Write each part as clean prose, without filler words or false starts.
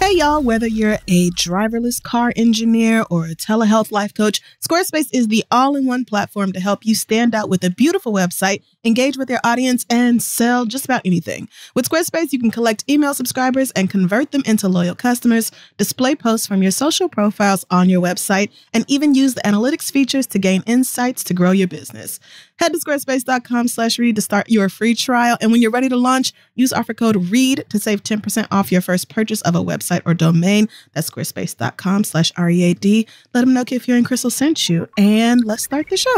Hey y'all, whether you're a driverless car engineer or a telehealth life coach, Squarespace is the all-in-one platform to help you stand out with a beautiful website, engage with your audience, and sell just about anything. With Squarespace, you can collect email subscribers and convert them into loyal customers, display posts from your social profiles on your website, and even use the analytics features to gain insights to grow your business. Head to squarespace.com/read to start your free trial. And when you're ready to launch, use offer code READ to save 10% off your first purchase of a website or domain. That's squarespace.com/READ. Let them know Kid and Crystal sent you. And let's start the show.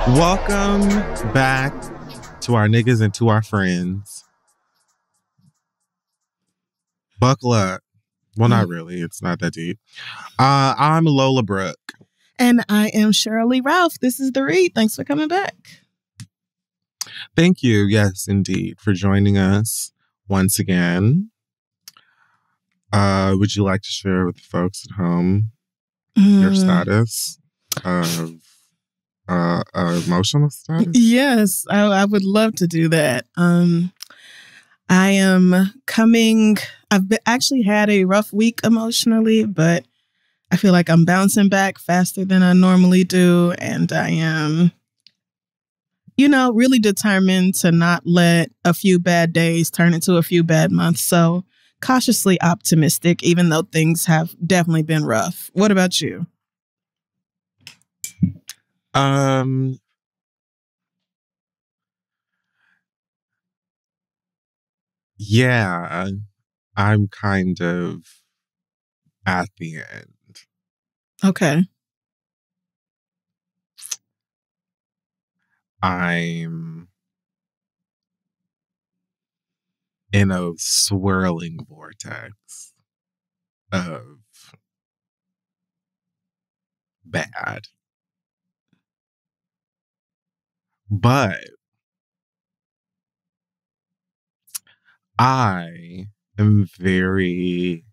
Welcome back to our niggas and to our friends. Buckle up. Well, not really. It's not that deep. I'm Lola Brooke. And I am Shirley Ralph. This is The Read. Thanks for coming back. Thank you, yes, indeed, for joining us once again. Would you like to share with the folks at home your status of emotional status? Yes, I would love to do that. I am coming. Actually had a rough week emotionally, but I feel like I'm bouncing back faster than I normally do. And I am, really determined to not let a few bad days turn into a few bad months. So cautiously optimistic, even though things have definitely been rough. What about you? Yeah, I'm kind of at the end. Okay. I'm in a swirling vortex of bad. But I am very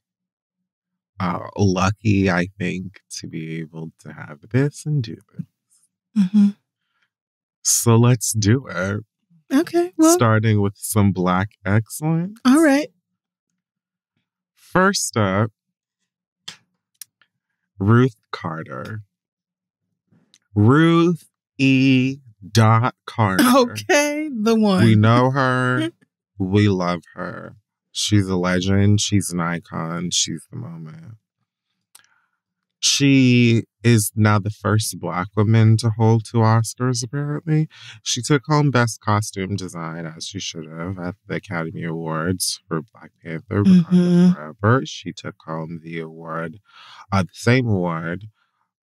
lucky, I think, to be able to have this and do this. Mm-hmm. So let's do it. Okay. Well, starting with some Black excellence. All right. First up, Ruth Carter. Ruth E. Carter. Okay, the one. We know her. We love her. She's a legend. She's an icon. She's the moment. She is now the first Black woman to hold 2 Oscars, apparently. She took home Best Costume Design, as she should have, at the Academy Awards for Black Panther, Wakanda Forever. She took home the award, the same award,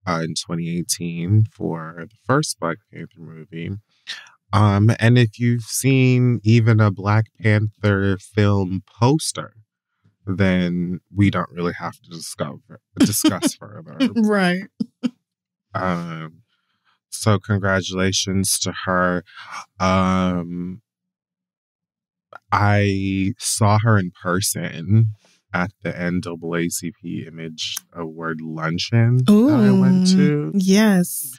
in 2018 for the first Black Panther movie. And if you've seen even a Black Panther film poster, then we don't really have to discuss further. Right. So congratulations to her. I saw her in person at the NAACP Image Award luncheon that I went to. Yes.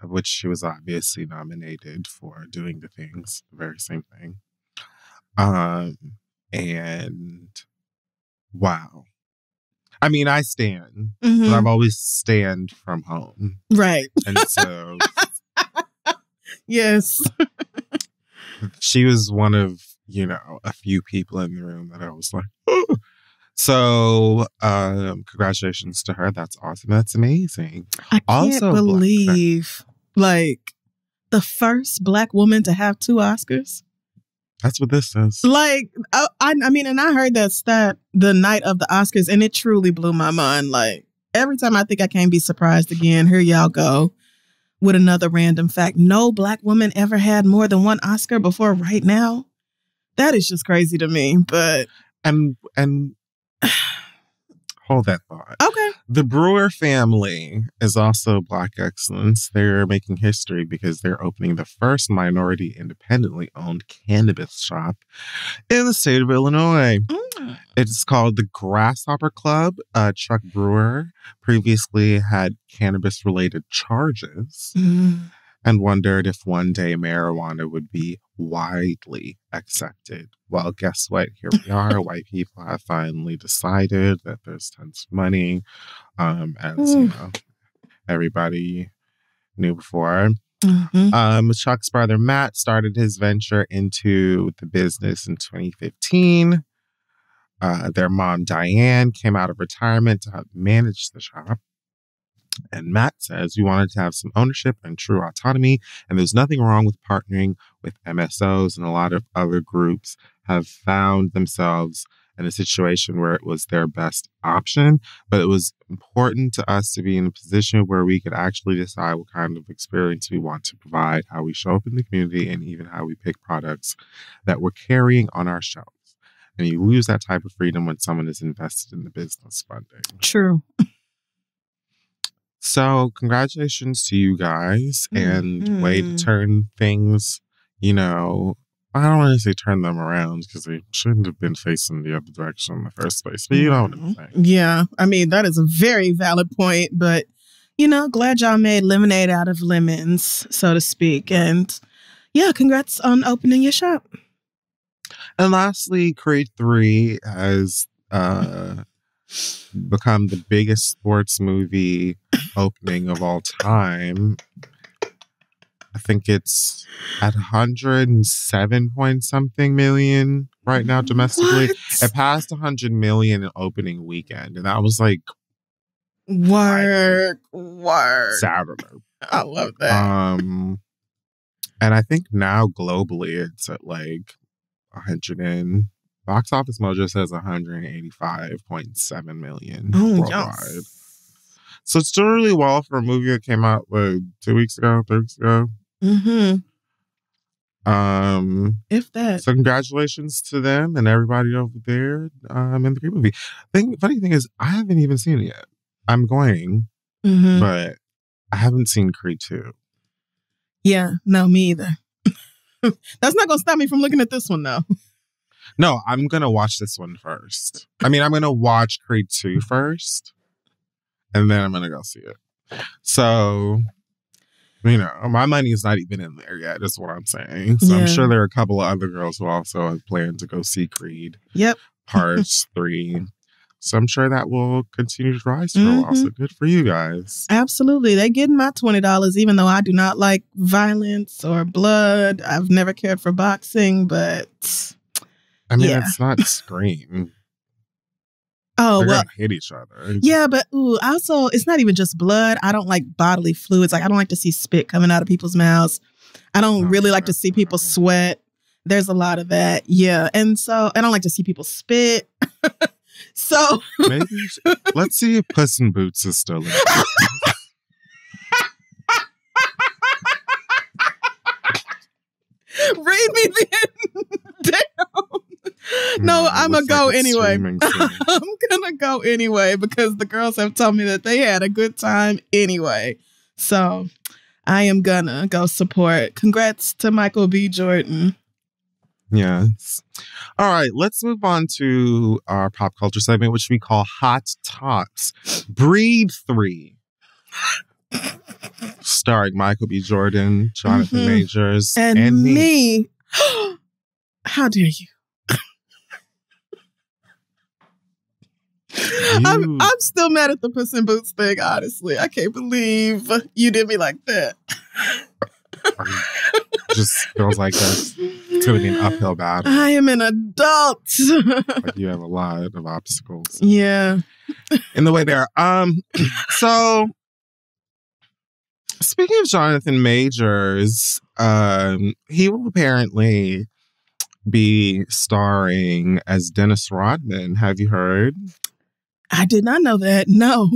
Which she was obviously nominated for doing the very same thing. And wow. I mean, I stand, but I've always stand from home. Right. And so yes. She was one of, a few people in the room that I was like, oh. So, congratulations to her. That's awesome. That's amazing. I can't believe, the first Black woman to have 2 Oscars. That's what this says. I mean, and I heard that stat the night of the Oscars, and it truly blew my mind. Every time I think I can't be surprised again, here y'all go with another random fact. No Black woman ever had more than 1 Oscar before right now. That is just crazy to me. But and hold that thought. Okay. The Brewer family is also Black excellence. They're making history because they're opening the first minority independently owned cannabis shop in the state of Illinois. Mm. It's called the Grasshopper Club. Chuck Brewer previously had cannabis-related charges and wondered if one day marijuana would be widely accepted. Well, guess what? Here we are. White people have finally decided that there's tons of money, as you know, everybody knew before. Chuck's brother Matt started his venture into the business in 2015. Their mom Diane came out of retirement to help manage the shop. And Matt says we wanted to have some ownership and true autonomy, and there's nothing wrong with partnering with MSOs, and a lot of other groups have found themselves in a situation where it was their best option, but it was important to us to be in a position where we could actually decide what kind of experience we want to provide, how we show up in the community, and even how we pick products that we're carrying on our shelves. And you lose that type of freedom when someone is invested in the business funding. True. So congratulations to you guys, and way to turn things, you know, I don't want to say turn them around because they shouldn't have been facing the other direction in the first place, but you know what I'm saying. Yeah, I mean, that is a very valid point, but, you know, glad y'all made lemonade out of lemons, so to speak. And yeah, congrats on opening your shop. And lastly, Creed 3 has become the biggest sports movie opening of all time. I think it's at 107 point something million right now domestically. What? It passed 100 million in opening weekend, and that was like Work. Saturday. I love that. And I think now globally it's at like 100 and Box Office Mojo says 185.7 million worldwide. Yes. So it's doing really well for a movie that came out 3 weeks ago. If that. So congratulations to them and everybody over there in the Creed movie. Funny thing is, I haven't even seen it yet. I'm going, but I haven't seen Creed 2. Yeah, no, me either. That's not going to stop me from looking at this one, though. No, I'm going to watch this one first. I mean, I'm going to watch Creed 2 first, and then I'm going to go see it. So, you know, my money's not even in there yet, is what I'm saying. So I'm sure there are a couple of other girls who also have planned to go see Creed Part 3. So I'm sure that will continue to rise for a while. So good for you guys. Absolutely. They're getting my $20, even though I do not like violence or blood. I've never cared for boxing, but I mean, it's not Scream. Oh, they're well, gonna hit each other. Yeah, but also, it's not even just blood. I don't like bodily fluids. Like, I don't like to see spit coming out of people's mouths. I don't really like to see people sweat. There's a lot of that. Yeah. And so I don't like to see people spit. So maybe let's see if Puss in Boots is still in. Read me then. Damn. No, I'm gonna go anyway. I'm gonna go anyway because the girls have told me that they had a good time anyway. So I am gonna go support. Congrats to Michael B. Jordan. Yes. All right, let's move on to our pop culture segment, which we call Hot Tops. Breed 3. Starring Michael B. Jordan, Jonathan Majors, and me. How dare you? I'm still mad at the Puss in Boots thing, honestly. I can't believe you did me like that. Just feels like it's going to be an uphill battle. I am an adult. Like you have a lot of obstacles. Yeah. In the way there. So, speaking of Jonathan Majors, he will apparently be starring as Dennis Rodman. Have you heard? I did not know that. No.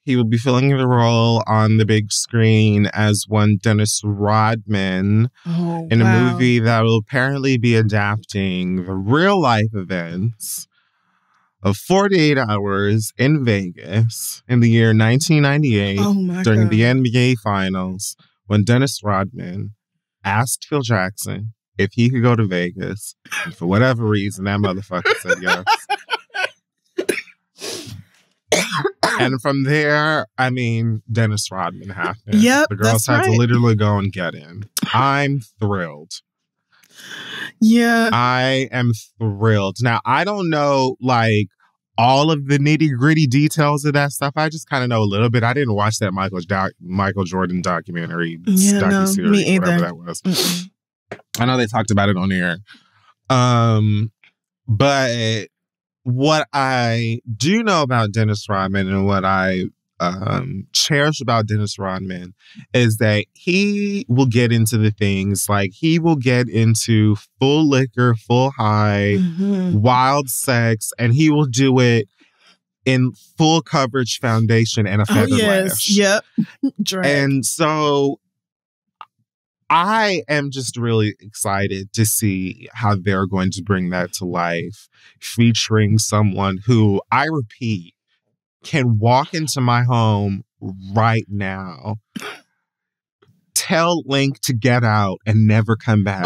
He will be filling the role on the big screen as one Dennis Rodman in a movie that will apparently be adapting the real life events of 48 Hours in Vegas in the year 1998 during the NBA Finals when Dennis Rodman asked Phil Jackson if he could go to Vegas. And for whatever reason, that motherfucker said yes. And from there, I mean, Dennis Rodman happened. Yep, the girls had to literally go and get in. I'm thrilled. Yeah. I am thrilled. Now, I don't know, like, all of the nitty-gritty details of that stuff. I just kind of know a little bit. I didn't watch that Michael Jordan documentary, docuseries, me either. whatever that was. I know they talked about it on air. But what I do know about Dennis Rodman and what I cherish about Dennis Rodman is that he will get into the things, like he will get into full liquor, full high, wild sex, and he will do it in full coverage foundation and a feather lash. Yep. And so I am just really excited to see how they're going to bring that to life, featuring someone who, I repeat, can walk into my home right now, tell Link to get out and never come back.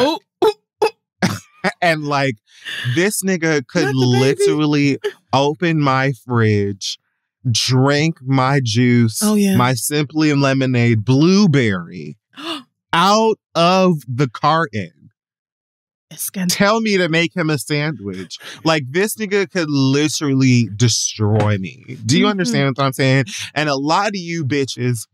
And like, this nigga could literally open my fridge, drink my juice, my Simply Lemonade blueberry out of the carton. Tell me to make him a sandwich. Like, this nigga could literally destroy me. Do you understand what I'm saying? And a lot of you bitches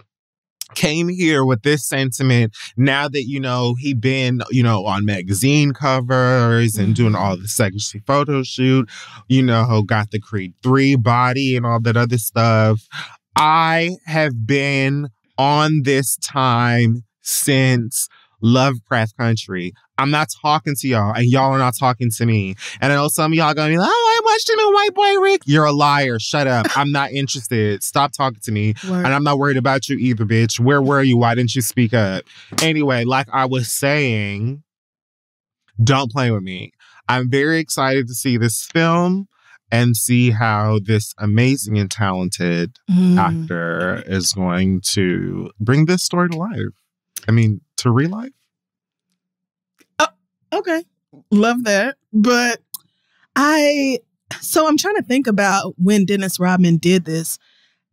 came here with this sentiment now that, you know, he been, you know, on magazine covers and doing all the sexy photo shoot, you know, got the Creed 3 body and all that other stuff. I have been on this time since Lovecraft Country. I'm not talking to y'all, and y'all are not talking to me. And I know some of y'all gonna be like, oh, I watched him in White Boy Rick. You're a liar. Shut up. I'm not interested. Stop talking to me. And I'm not worried about you either, bitch. Where were you? Why didn't you speak up? Anyway, like I was saying, don't play with me. I'm very excited to see this film and see how this amazing and talented actor is going to bring this story to life. I mean, to real life. Okay. Love that. But I'm trying to think about when Dennis Rodman did this.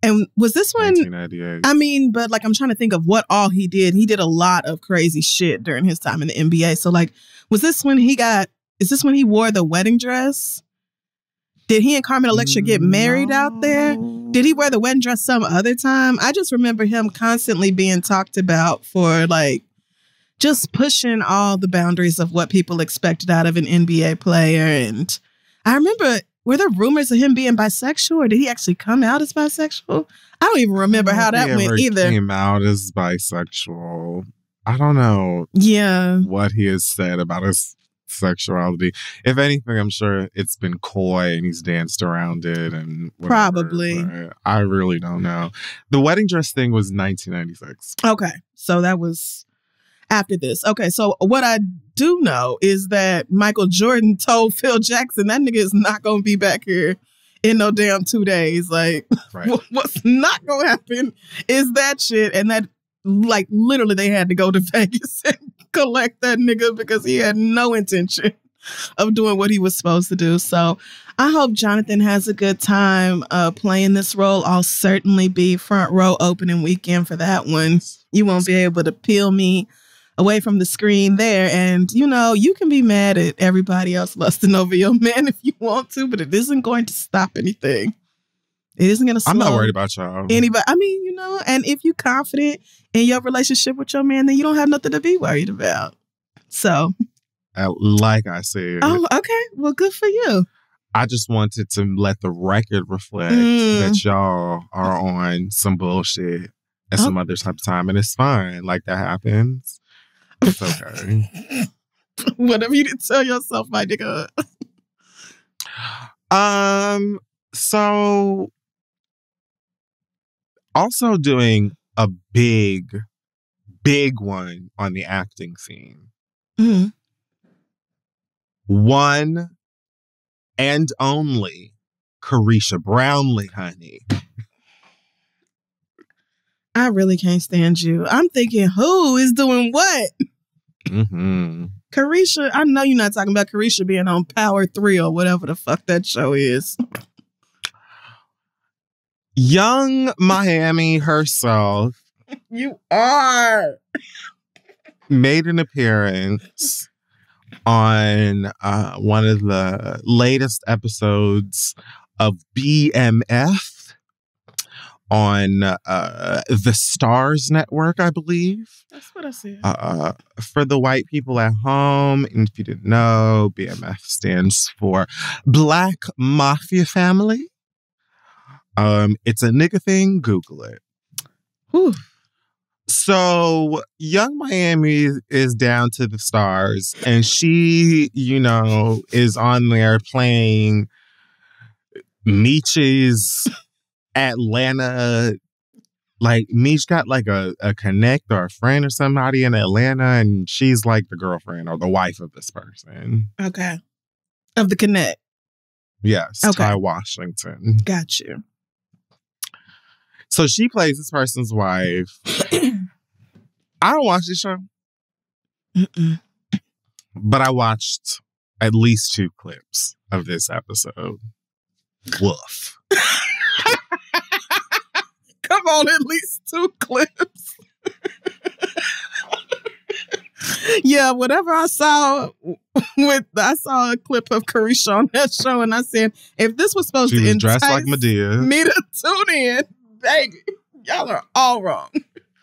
And was this one 1998? I mean, but like, I'm trying to think of what all he did. He did a lot of crazy shit during his time in the NBA. So like, is this when he wore the wedding dress? Did he and Carmen Electra get married out there? Did he wear the wedding dress some other time? I just remember him constantly being talked about for like just pushing all the boundaries of what people expected out of an NBA player. And I remember, were there rumors of him being bisexual, or did he actually come out as bisexual? I don't even remember how that went either. He came out as bisexual. I don't know what he has said about his sexuality. If anything, I'm sure it's been coy and he's danced around it and whatever, probably. I really don't know. The wedding dress thing was 1996. Okay, so that was after this. Okay, so what I do know is that Michael Jordan told Phil Jackson that nigga is not going to be back here in no damn 2 days. Like, what's not going to happen is that shit. And that, like, literally they had to go to Vegas and collect that nigga because he had no intention of doing what he was supposed to do. So I hope Jonathan has a good time playing this role. I'll certainly be front row opening weekend for that one. You won't be able to peel me away from the screen there. And, you know, you can be mad at everybody else lusting over your man if you want to, but it isn't going to stop anything. It isn't going to slow I'm not worried about y'all. Anybody. I mean, you know, and if you're confident in your relationship with your man, then you don't have nothing to be worried about. So. Like I said. Oh, okay. Well, good for you. I just wanted to let the record reflect that y'all are on some bullshit at some other type of time. And it's fine. Like, that happens. It's okay. Whatever you did tell yourself, my nigga. So also doing a big one on the acting scene. One and only Carisha Brownlee, honey. I really can't stand you. I'm thinking, who is doing what? Mm-hmm. Carisha, I know you're not talking about Carisha being on Power 3 or whatever the fuck that show is. Young Miami herself. You are. Made an appearance on one of the latest episodes of BMF on the Stars Network, I believe. That's what I said. For the white people at home, and if you didn't know, BMF stands for Black Mafia Family. It's a nigga thing. Google it. Whew. So Young Miami is down to the stars, and she, is on there playing Meech's Atlanta. Like, Meech got like a connect or a friend or somebody in Atlanta, and she's like the girlfriend or the wife of this person. Okay. Of the connect. Yes. Okay. Ty Washington. Got you. So she plays this person's wife. I don't watch this show. Mm-mm. But I watched at least 2 clips of this episode. Woof. Come on, at least 2 clips. Yeah, whatever I saw I saw a clip of Carisha on that show, and I said, if this was supposed She to was dressed like Madea. me to tune in, baby, y'all are all wrong.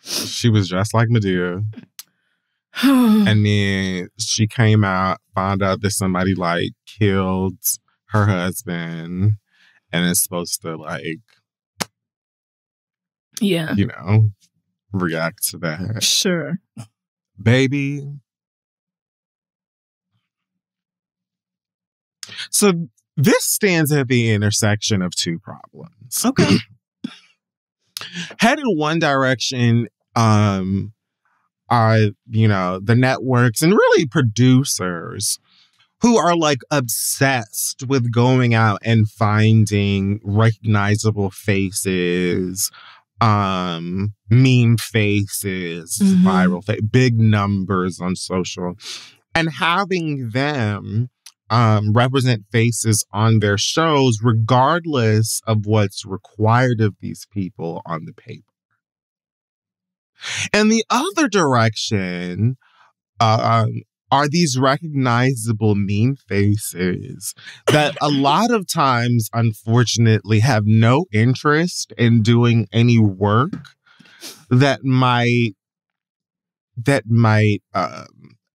She was dressed like Madea. And then she came out, found out that somebody like killed her husband, and is supposed to like, yeah, react to that. Sure. Baby. So this stands at the intersection of 2 problems. Okay. Head in one direction, are, the networks and really producers who are like obsessed with going out and finding recognizable faces, meme faces, viral big numbers on social, and having them represent faces on their shows regardless of what's required of these people on the paper. And the other direction are these recognizable meme faces that a lot of times, unfortunately, have no interest in doing any work that might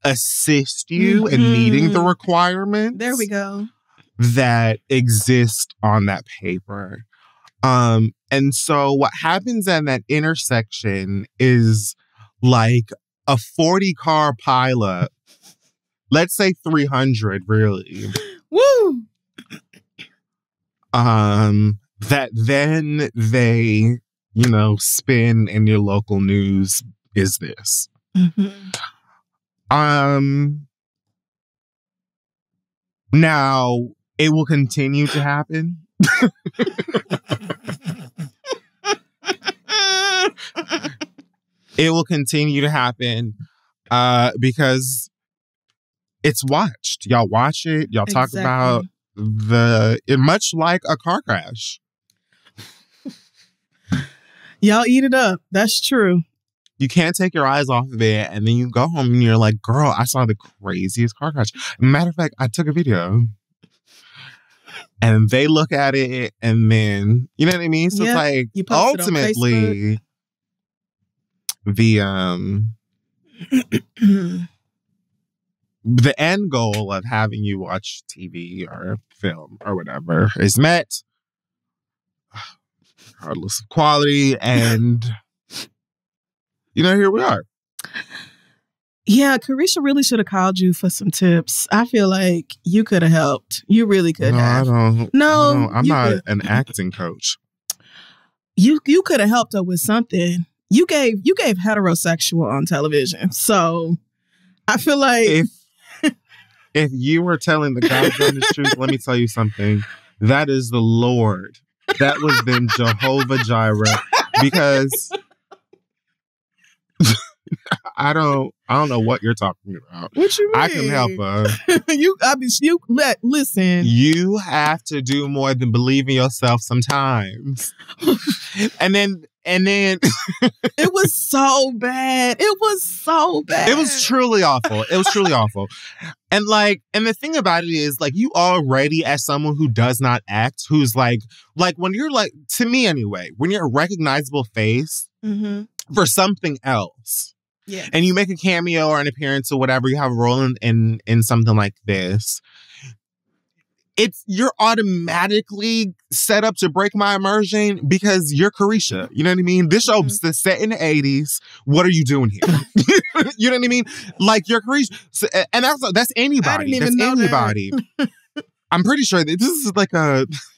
assist you in meeting the requirements. There we go. That exist on that paper. And so what happens at that intersection is like a 40-car pileup. Let's say 300, really. Woo! That then they, spin in your local news is this. Now, it will continue to happen. It will continue to happen because it's watched. Y'all watch it. Y'all talk about much like a car crash. Y'all eat it up. That's true. You can't take your eyes off of it, and then you go home and you're like, girl, I saw the craziest car crash. Matter of fact, I took a video. And they look at it, and then, you know what I mean? So it's like, ultimately, the end goal of having you watch TV or film or whatever is met, regardless of quality, and here we are. Yeah, Carisha really should have called you for some tips. I feel like you could have helped. You really could have. I'm not an acting coach. You could have helped her with something. You gave heterosexual on television. So I feel like if you were telling the God's honest truth, let me tell you something. that is the Lord. That was then Jehovah Jireh. Because I don't know what you're talking about. What you mean? I can help her. Listen. You have to do more than believe in yourself sometimes. and then it was so bad. It was so bad. It was truly awful. It was truly awful. And the thing about it is, like, you already, as someone who does not act, who's like when you're like, to me anyway, when you're a recognizable face for something else, yeah, and you make a cameo or an appearance or whatever, you have a role in something like this, you're automatically set up to break my immersion because you're Carisha. You know what I mean? This show's set in the 80s. What are you doing here? You know what I mean? Like, you're Carisha. So, and that's anybody. That's anybody. I'm pretty sure that this is like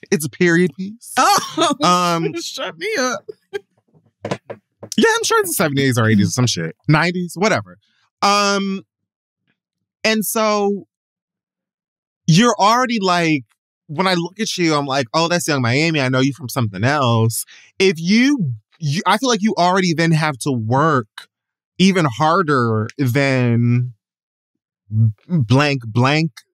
it's a period piece. Oh, shut me up. Yeah, I'm sure it's the 70s or 80s or some shit. 90s, whatever. And so you're already like, when I look at you, I'm like, oh, that's Young Miami. I know you from something else. If you I feel like you already then have to work even harder than blank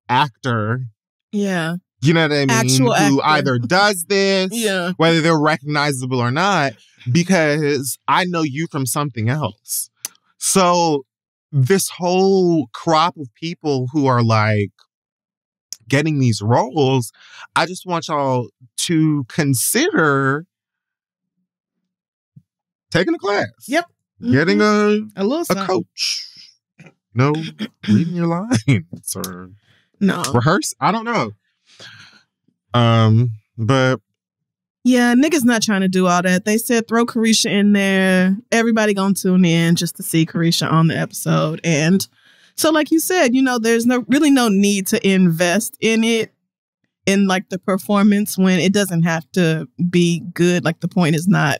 actor. Yeah. You know what I mean? Actual Who actor. either does this, yeah, whether they're recognizable or not, because I know you from something else. So this whole crop of people who are like getting these roles, I just want y'all to consider taking a class. Yep. Getting a coach. No, reading your lines or rehearse. I don't know. But yeah, niggas not trying to do all that. They said throw Carisha in there. Everybody gonna tune in just to see Carisha on the episode. And so, like you said, there's really no need to invest in it, in like the performance, when it doesn't have to be good. Like, the point is not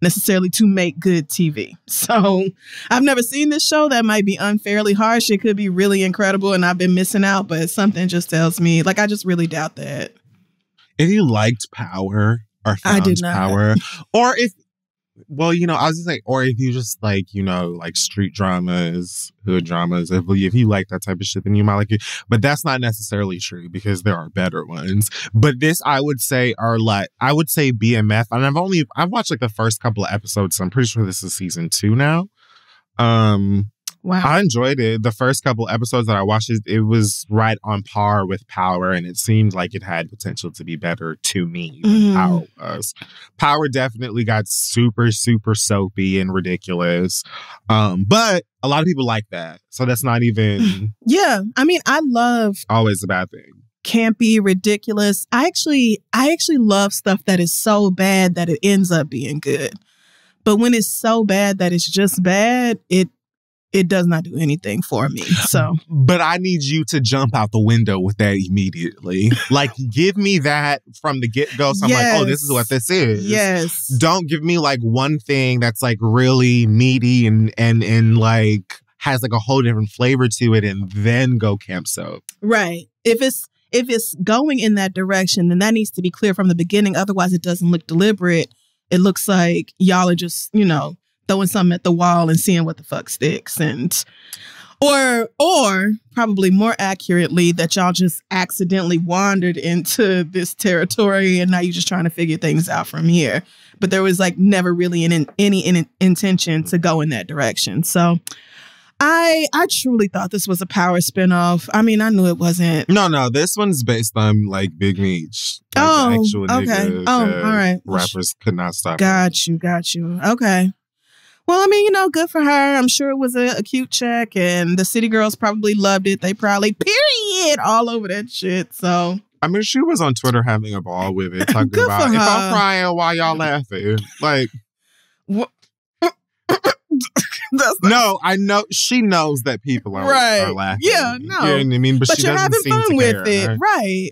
necessarily to make good TV. So I've never seen this show. That might be unfairly harsh. It could be really incredible and I've been missing out, but something just tells me, like, I just really doubt that. If you liked Power or found I did not. Power, or if, well, I was just like, or if you just like, like street dramas, hood dramas, if you like that type of shit, then you might like it. But that's not necessarily true because there are better ones. But this, I would say, BMF. And I've watched like the first couple of episodes, so I'm pretty sure this is season 2 now. Wow. I enjoyed it. The first couple episodes that I watched, it was right on par with Power, and it seemed like it had potential to be better to me than Power was. Power definitely got super, super soapy and ridiculous. But a lot of people like that. So that's not even... Yeah. I mean, I love... always a bad thing. Campy, ridiculous. I actually love stuff that is so bad that it ends up being good. But when it's so bad that it's just bad, it does not do anything for me. So, but I need you to jump out the window with that immediately. Like, give me that from the get-go. So I'm like, oh, this is what this is. Yes. Don't give me like one thing that's like really meaty and like has like a whole different flavor to it and then go camp soap. Right. If it's going in that direction, then that needs to be clear from the beginning. Otherwise, it doesn't look deliberate. It looks like y'all are just, throwing something at the wall and seeing what the fuck sticks. And or probably more accurately, that y'all just accidentally wandered into this territory and now you're just trying to figure things out from here. But there was like never really any intention to go in that direction. So I truly thought this was a Power spinoff. I mean, I knew it wasn't. No, this one's based on like Big Meech. Like, oh, the actual okay. nigga All right. Rappers could not stop. Got you. Okay. Well, I mean, good for her. I'm sure it was a cute check, and the City Girls probably loved it. They probably period all over that shit. So I mean, she was on Twitter having a ball with it, talking about if I'm crying, why y'all laughing? Like, what? No, I know she knows that people are laughing. Yeah, no. You know what I mean? But she you're doesn't having seem fun to with care, it, right?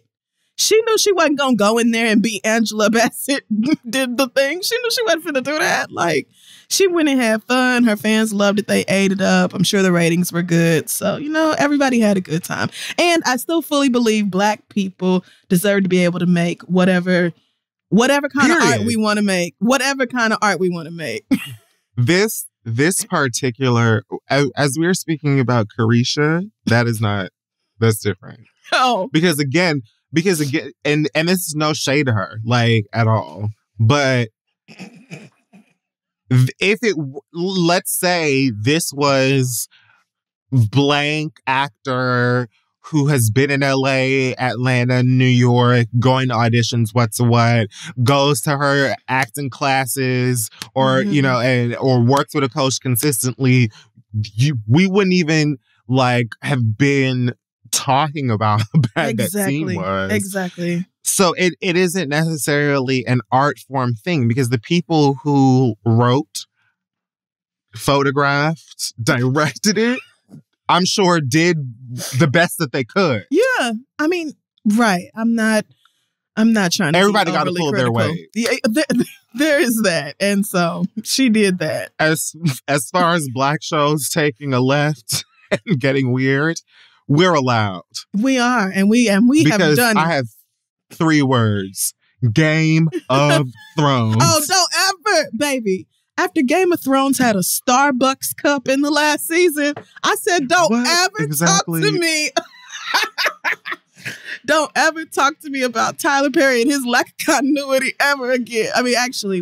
She knew she wasn't going to go in there and be Angela Bassett did the thing. She knew she wasn't finna do that. Like, she went and had fun. Her fans loved it. They ate it up. I'm sure the ratings were good. So, everybody had a good time. And I still fully believe Black people deserve to be able to make whatever kind of art we want to make. Whatever kind of art we want to make. This particular, as we were speaking about Carisha, that's different. Oh. Because again, and this is no shade to her, like, at all. But let's say this was blank actor who has been in LA, Atlanta, New York, going to auditions, goes to her acting classes, or, or works with a coach consistently, we wouldn't even, like, have been talking about how bad that scene was. Exactly. So it isn't necessarily an art form thing, because the people who wrote, photographed, directed it, I'm sure did the best that they could. Yeah. I mean, right. I'm not trying to. Everybody got to pull their weight. Yeah, there is that. And so she did that. As far as Black shows taking a left and getting weird, we're allowed. We are. And we have done it. I have 3 words. Game of Thrones. Oh, don't ever, baby. After Game of Thrones had a Starbucks cup in the last season, I said, don't ever talk to me. Don't ever talk to me about Tyler Perry and his lack of continuity ever again. I mean, actually,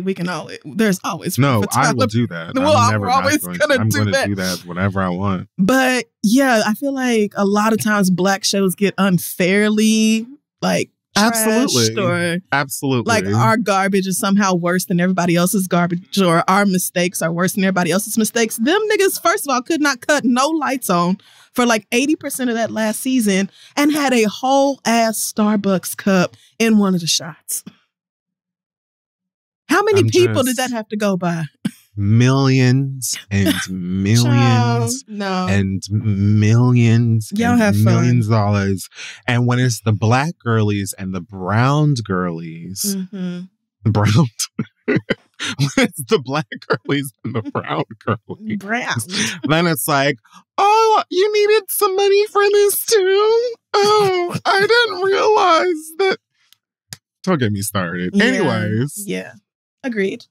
there's always no, I will do that. Well, I'm always going to do that whenever I want. But yeah, I feel like a lot of times Black shows get unfairly, like, Absolutely. Like, our garbage is somehow worse than everybody else's garbage, or our mistakes are worse than everybody else's mistakes. Them niggas, first of all, could not cut no lights on for like 80% of that last season and had a whole ass Starbucks cup in one of the shots. How many people did that have to go by? Millions and millions and millions Y'all have millions of dollars. And when it's the Black girlies and the brown girlies, when it's the Black girlies and the brown girlies, then it's like, oh, you needed some money for this too? Oh, I didn't realize that. Don't get me started. Yeah. Anyways. Yeah. Agreed.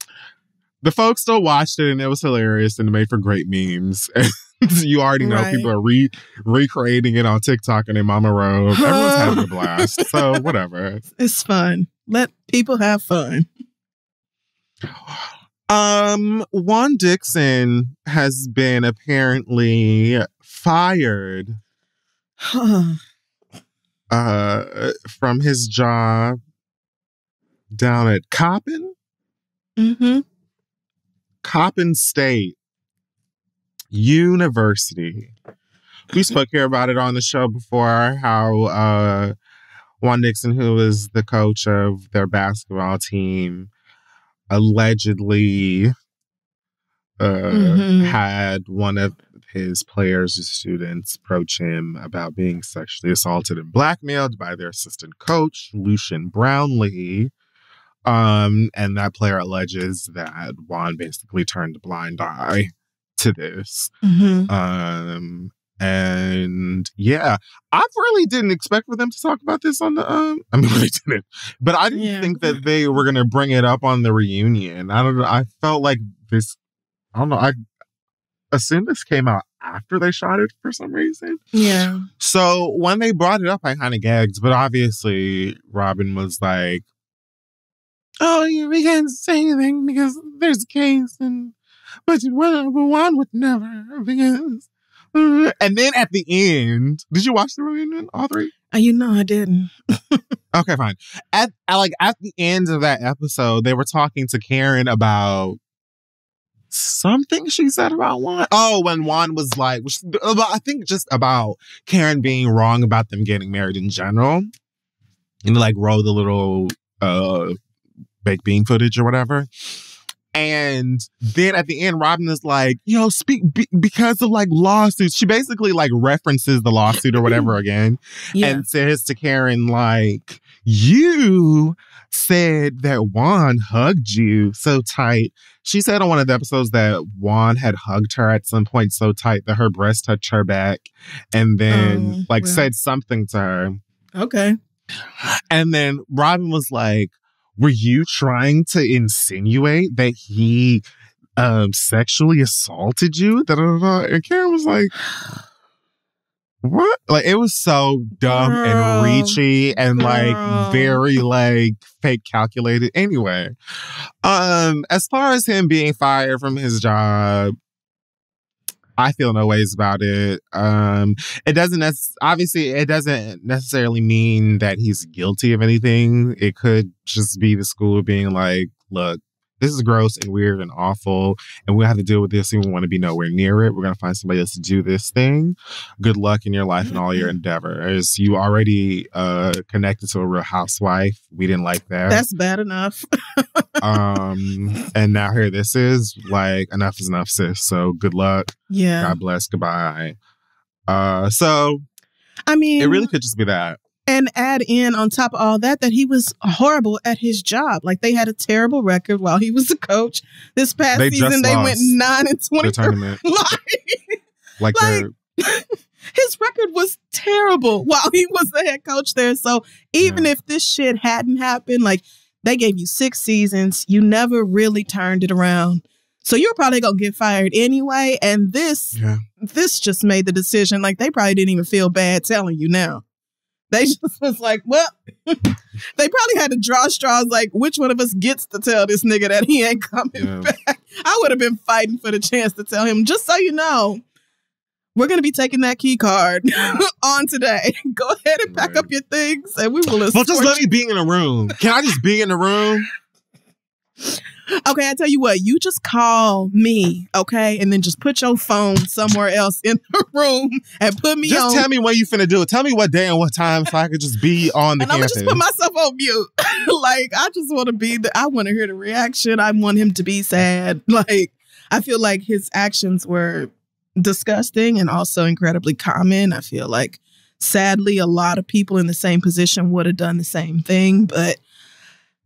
The folks still watched it, and it was hilarious, and it made for great memes. You already know people are recreating it on TikTok and in Mama Road. Everyone's having a blast. So whatever. It's fun. Let people have fun. Juan Dixon has been apparently fired from his job down at Coppin. Mm-hmm. Coppin State University. We spoke here about it on the show before, how Juan Dixon, who was the coach of their basketball team, allegedly had one of his players or students approach him about being sexually assaulted and blackmailed by their assistant coach, Lucian Brownlee. And that player alleges that Juan basically turned a blind eye to this. And yeah, I really didn't expect for them to talk about this on the, I mean, they didn't, but I didn't think that they were going to bring it up on the reunion. I don't know. I felt like this, I don't know. I assumed this came out after they shot it for some reason. Yeah. So when they brought it up, I kind of gagged, but obviously Robin was like, oh, yeah, we can't say anything because there's a case, but Juan would never, because. And then at the end, did you watch the reunion, all 3? I didn't. Okay, fine. At the end of that episode, they were talking to Karen about something she said about Juan. Oh, when Juan was like, I think just about Karen being wrong about them getting married in general, and like roll the little baked bean footage or whatever. And then at the end, Robin is like, yo, because of like lawsuits. She basically like references the lawsuit or whatever again. And says to Karen, like, You said that Juan hugged you so tight. She said on one of the episodes that Juan had hugged her at some point so tight that her breast touched her back and then said something to her. Okay. And then Robin was like, were you trying to insinuate that he sexually assaulted you? And Karen was like, what? Like, it was so dumb and reachy and very fake calculated. Anyway, as far as him being fired from his job, I feel no ways about it. It doesn't necessarily mean that he's guilty of anything. It could just be the school being like, look, this is gross and weird and awful, and we have to deal with this, and we want to be nowhere near it. We're going to find somebody else to do this thing. Good luck in your life and all your endeavors. You already connected to a Real Housewife. We didn't like that. That's bad enough. And now here this is, like, enough is enough, sis. So good luck. Yeah. God bless. Goodbye. So, I mean, it really could just be that. And add in on top of all that he was horrible at his job. Like, they had a terrible record while he was a coach. This past season, they went 9-20. The tournament. His record was terrible while he was the head coach there. So even if this shit hadn't happened, like, they gave you 6 seasons. You never really turned it around. So you're probably going to get fired anyway. And this just made the decision. Like, they probably didn't even feel bad telling you now. They just was like, well, they probably had to draw straws like, which one of us gets to tell this nigga that he ain't coming back? I would have been fighting for the chance to tell him, just so you know, we're going to be taking that key card on today. Go ahead and pack up your things and we will escort. Well, just let me be in a room. Can I just be in the room? Okay, I tell you what, you just call me, okay? And then just put your phone somewhere else in the room and put me on. Just tell me when you finna do it. Tell me what day and what time so I could just be on the campus. I'm gonna just put myself on mute. Like, I just want to be I want to hear the reaction. I want him to be sad. Like, I feel like his actions were disgusting and also incredibly common. I feel like, sadly, a lot of people in the same position would have done the same thing. But,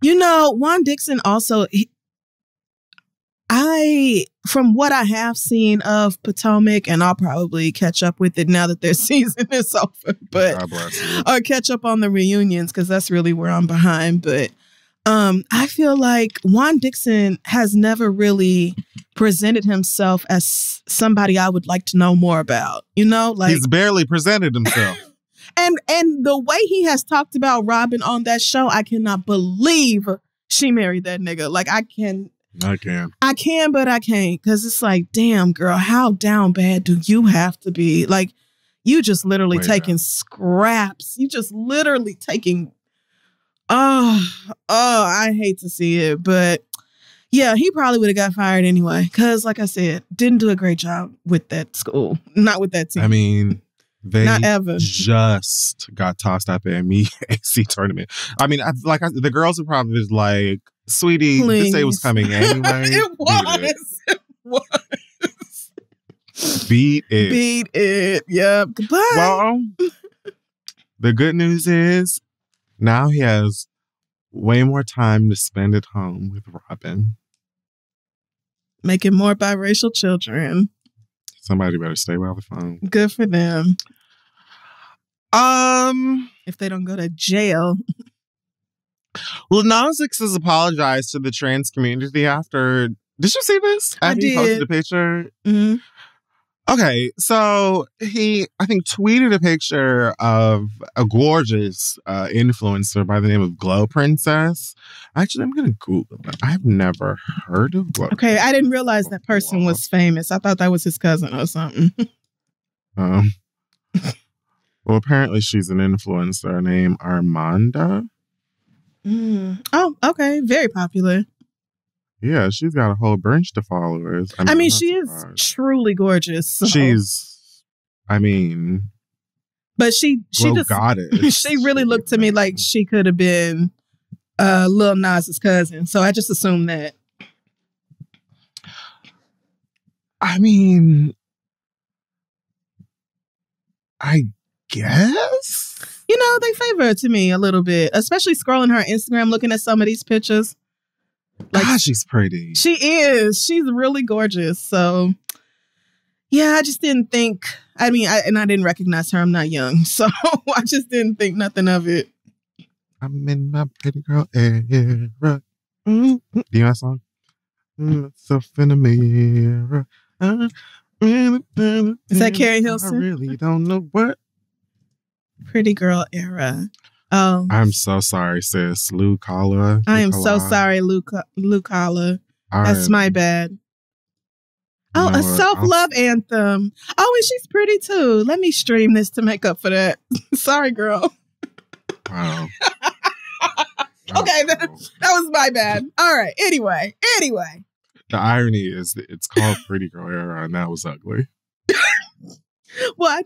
you know, Juan Dixon also... from what I have seen of Potomac, and I'll probably catch up with it now that their season is over, but or catch up on the reunions because that's really where I'm behind. But I feel like Juan Dixon has never really presented himself as somebody I would like to know more about. You know, like, he's barely presented himself. and the way he has talked about Robin on that show, I cannot believe she married that nigga. Like, I can, but I can't, because it's like, damn, girl, how down bad do you have to be? Like, you just literally taking scraps. You just literally taking, I hate to see it, but yeah, he probably would have got fired anyway, because like I said, didn't do a great job with that school, not with that team. I mean, they not ever. Just got tossed out the MEAC tournament. I mean, the girls were probably like, sweetie, please. This day was coming anyway. It was. Beat it. Beat it. Yep. Goodbye. Well, the good news is now he has way more time to spend at home with Robin. Making more biracial children. Somebody better stay by the phone. Good for them. If they don't go to jail. Well, Nas X has apologized to the trans community after... Did you see this? After he posted a picture? Mm-hmm. Okay, so he, I think, tweeted a picture of a gorgeous influencer by the name of Glow Princess. Actually, I'm going to Google it. I've never heard of Glow. Okay, I didn't realize that person was famous. I thought that was his cousin or something. Well, apparently she's an influencer named Armanda. Oh, okay. Very popular. Yeah, she's got a whole bunch of followers. I mean she is truly gorgeous. So. But she just goddess. She really looked to me like she could have been Lil Nas's cousin. So I just assumed that. I mean, I guess. You know, they favor it to me a little bit, especially scrolling her Instagram, looking at some of these pictures. Like, God, she's pretty. She is. She's really gorgeous. So, yeah, I just didn't think. I mean, I didn't recognize her. I'm not young, so I just didn't think nothing of it. I'm in my pretty girl era. Do you know that song? Myself in the mirror. Is that Carrie Hilson? I really don't know what. Pretty girl era. Oh, I'm so sorry, sis. Lou Kala. I am so sorry, Lou Kala. That's my bad. Oh, a self-love anthem. Oh, and she's pretty too. Let me stream this to make up for that. Sorry, girl. Wow. Okay, that was my bad. All right. Anyway. The irony is that it's called Pretty Girl Era, and that was ugly. Well,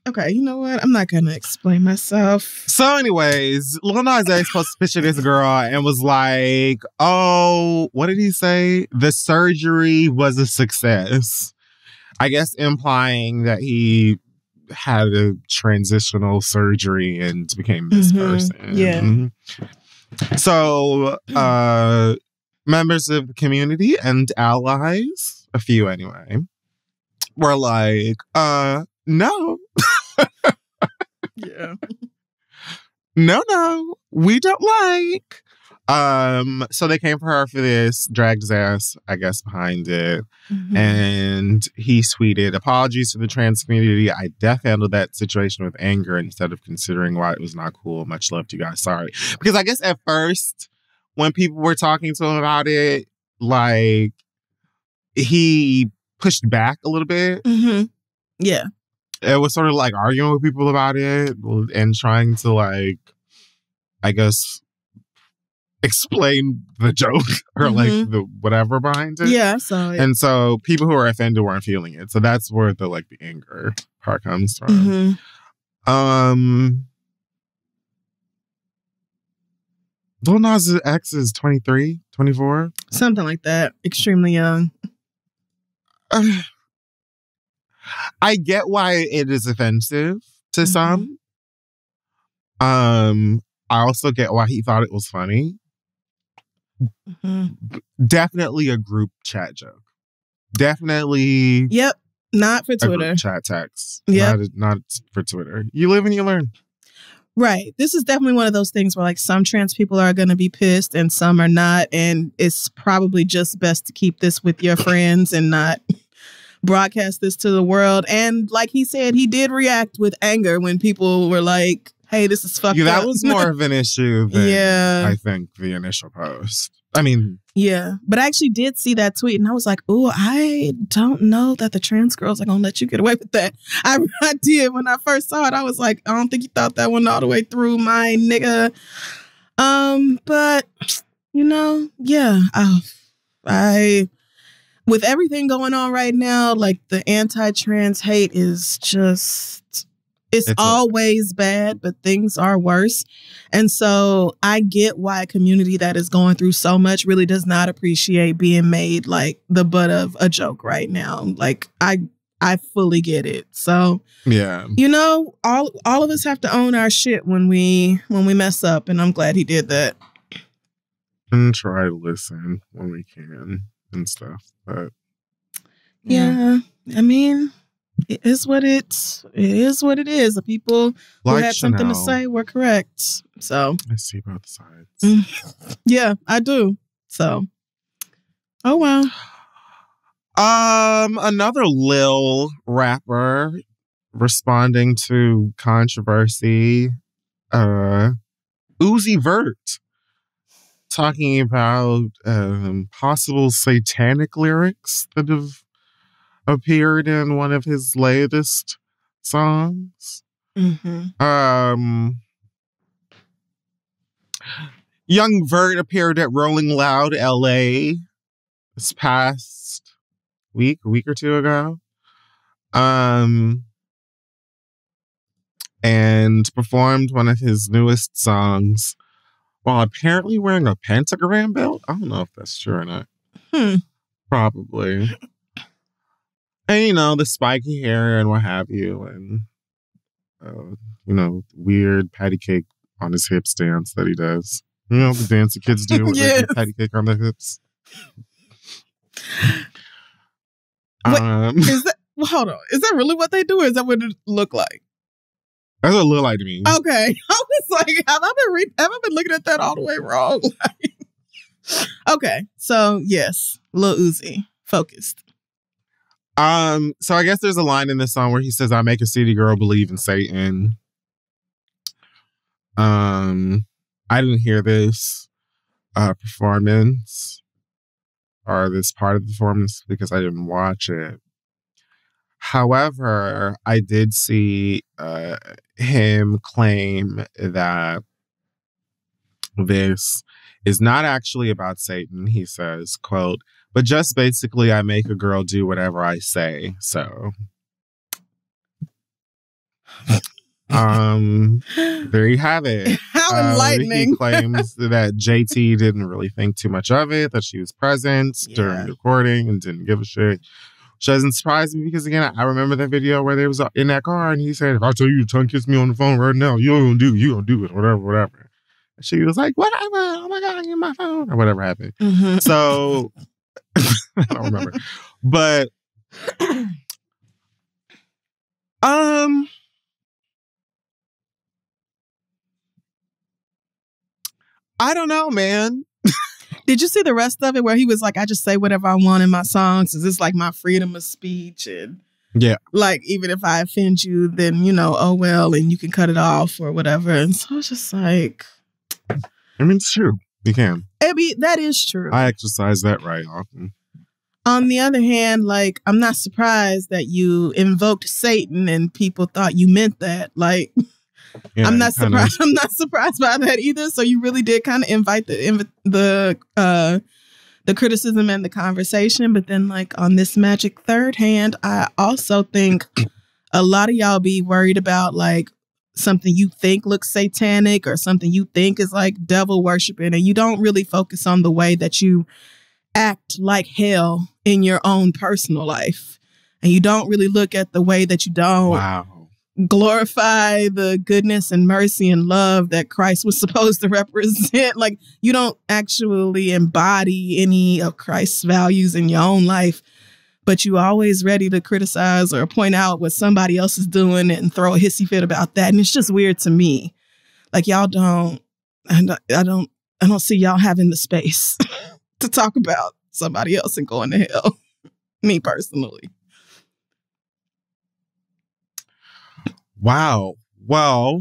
okay, you know what? I'm not going to explain myself. So anyways, Lil Nas X posted a picture of this girl and was like, oh, what did he say? The surgery was a success. I guess implying that he had a transitional surgery and became this person. Yeah. So, members of the community and allies, a few anyway, were like, no. Yeah. No, we don't like. So they came for her for this, dragged his ass, I guess, behind it. And he tweeted, apologies to the trans community. I handled that situation with anger instead of considering why it was not cool. Much love to you guys. Sorry. Because I guess at first, when people were talking to him about it, like, he pushed back a little bit. Yeah. It was sort of like arguing with people about it and trying to, like, I guess, explain the joke or like the whatever behind it. Yeah, I saw it. And so people who were offended weren't feeling it. So that's where the like the anger part comes from. Lil Nas X is 23, 24. Something like that. Extremely young. I get why it is offensive to some. I also get why he thought it was funny. Definitely a group chat joke. Definitely. Yep. Not for Twitter. A group chat text. Yep. Not for Twitter. You live and you learn. Right. This is definitely one of those things where like some trans people are going to be pissed and some are not. And it's probably just best to keep this with your friends and not broadcast this to the world. And like he said, he did react with anger when people were like, hey, this is fucked up. That was more of an issue than I think the initial post. I mean, yeah, but I actually did see that tweet and I was like, oh, I don't know that the trans girls are going to let you get away with that. I did when I first saw it. I was like, I don't think you thought that one all the way through, my nigga. But you know, yeah, with everything going on right now, like the anti-trans hate is just, it's always bad, but things are worse. And so I get why a community that is going through so much really does not appreciate being made like the butt of a joke right now. Like I fully get it. So yeah, you know, all of us have to own our shit when we mess up, and I'm glad he did that. And try to listen when we can and stuff. But yeah, I mean, it is what it is. The people who had something to say were correct. So I see both sides. Yeah, I do. So, oh wow. Another Lil rapper responding to controversy. Uzi Vert talking about possible satanic lyrics that have appeared in one of his latest songs. Young Vert appeared at Rolling Loud LA this past week, a week or two ago. And performed one of his newest songs while apparently wearing a pentagram belt. I don't know if that's true or not. Probably. And, you know, the spiky hair and what have you. And weird patty cake on his hips dance that he does. You know, the dance the kids do with Yes. the patty cake on their hips. Wait, hold on. Is that really what they do, or is that what it look like? That's what it looked like to me. Okay. I was like, have I been looking at that all the way wrong? Okay. So yes, Lil Uzi, focused. So I guess there's a line in this song where he says, "I make a city girl believe in Satan." I didn't hear this performance or this part of the performance because I didn't watch it. However, I did see him claim that this is not actually about Satan. He says, quote, "But just basically I make a girl do whatever I say." So there you have it. How enlightening. He claims that JT didn't really think too much of it, that she was present during the recording and didn't give a shit. Which doesn't surprise me because, again, I remember that video where they was in that car and he said, "If I tell you to tongue kiss me on the phone right now, you don't do it, whatever. And she was like, "Whatever, oh my God, get my phone," or whatever happened. Mm-hmm. So, I don't remember. But, I don't know, man. Did you see the rest of it where he was like, "I just say whatever I want in my songs. Is this like my freedom of speech?" And yeah, like, even if I offend you, then, oh well, and you can cut it off or whatever. And so it's just like, I mean, it's true. You can. That is true. I exercise that right often. On the other hand, like, I'm not surprised that you invoked Satan and people thought you meant that. Like, yeah, I'm not surprised. I'm not surprised by that either. So you really did kind of invite the criticism and the conversation. But then, like, on this magic third hand, I also think a lot of y'all be worried about like something you think looks satanic or something you think is like devil worshiping, and you don't really focus on the way that you act like hell in your own personal life, and you don't really look at the way that you don't glorify the goodness and mercy and love that Christ was supposed to represent. Like, you don't actually embody any of Christ's values in your own life, but you always ready to criticize or point out what somebody else is doing and throw a hissy fit about that. And it's just weird to me. Like, y'all don't, I don't see y'all having the space to talk about somebody else and going to hell. Me personally. Wow. Well,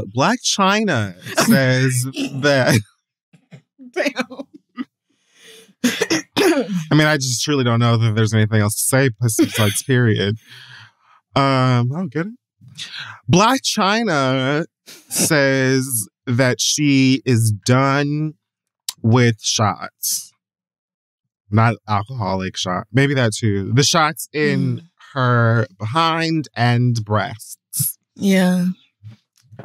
Black China says that. Damn. I mean, I just truly don't know that there's anything else to say besides period. I'll get it. Black China says that she is done with shots. Not alcoholic shot. Maybe that too. The shots in her behind and breasts. Yeah.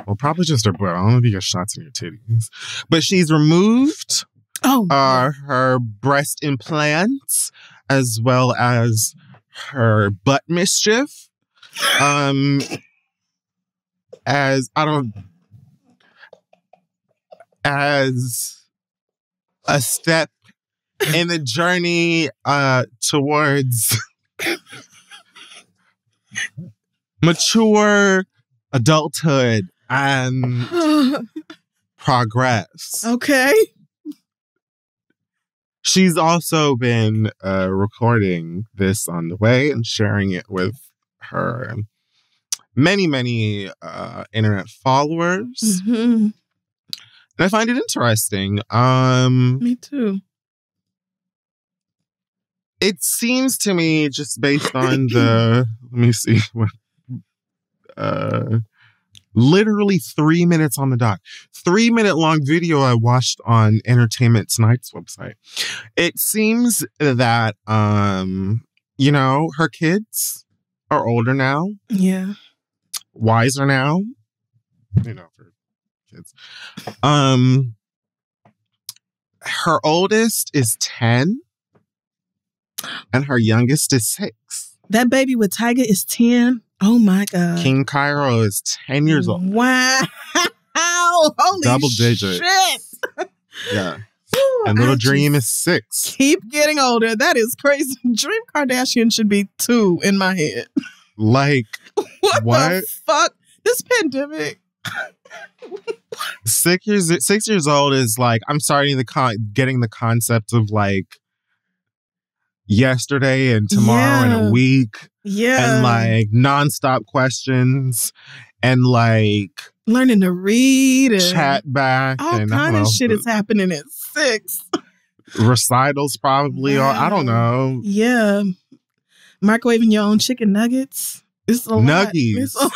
Well, probably just her butt. I don't know if you get shots in your titties. But she's removed her breast implants as well as her butt mischief. As a step in the journey towards mature adulthood and progress. Okay. She's also been recording this on the way and sharing it with her many internet followers. Mm-hmm. And I find it interesting. Me too. It seems to me, just based on the, let me see, literally 3 minutes on the dot. 3-minute long video I watched on Entertainment Tonight's website. It seems that, her kids are older now. Yeah. Wiser now. For kids. Her oldest is 10. And her youngest is 6. That baby with Tyga is 10. Oh my God. King Cairo is 10 years old. Wow. Holy Double digit. shit. Yeah. And Little Dream is 6. Keep getting older. That is crazy. Dream Kardashian should be 2 in my head. Like, what what? the fuck? This pandemic. 6 years old is like, I'm starting getting the concept of like yesterday and tomorrow and a week. Yeah. And like nonstop questions and like learning to read and chat back. All kind of shit is happening at 6. Recitals probably, or I don't know. Yeah. Microwaving your own chicken nuggets. It's a Nuggies. lot.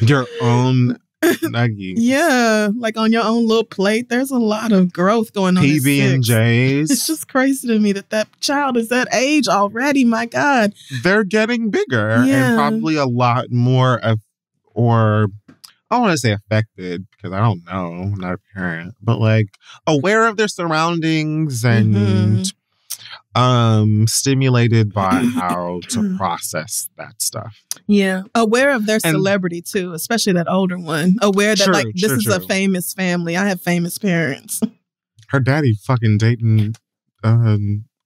Your own nuggies. Yeah. Like on your own little plate. There's a lot of growth going on. PB&Js. It's just crazy to me that child is that age already. My God. They're getting bigger and probably a lot more or I don't want to say affected because I don't know. I'm not a parent. But like aware of their surroundings and stimulated by how to process that stuff. Yeah. Aware of their celebrity too, especially that older one. Aware that this is a famous family. I have famous parents. Her daddy fucking dating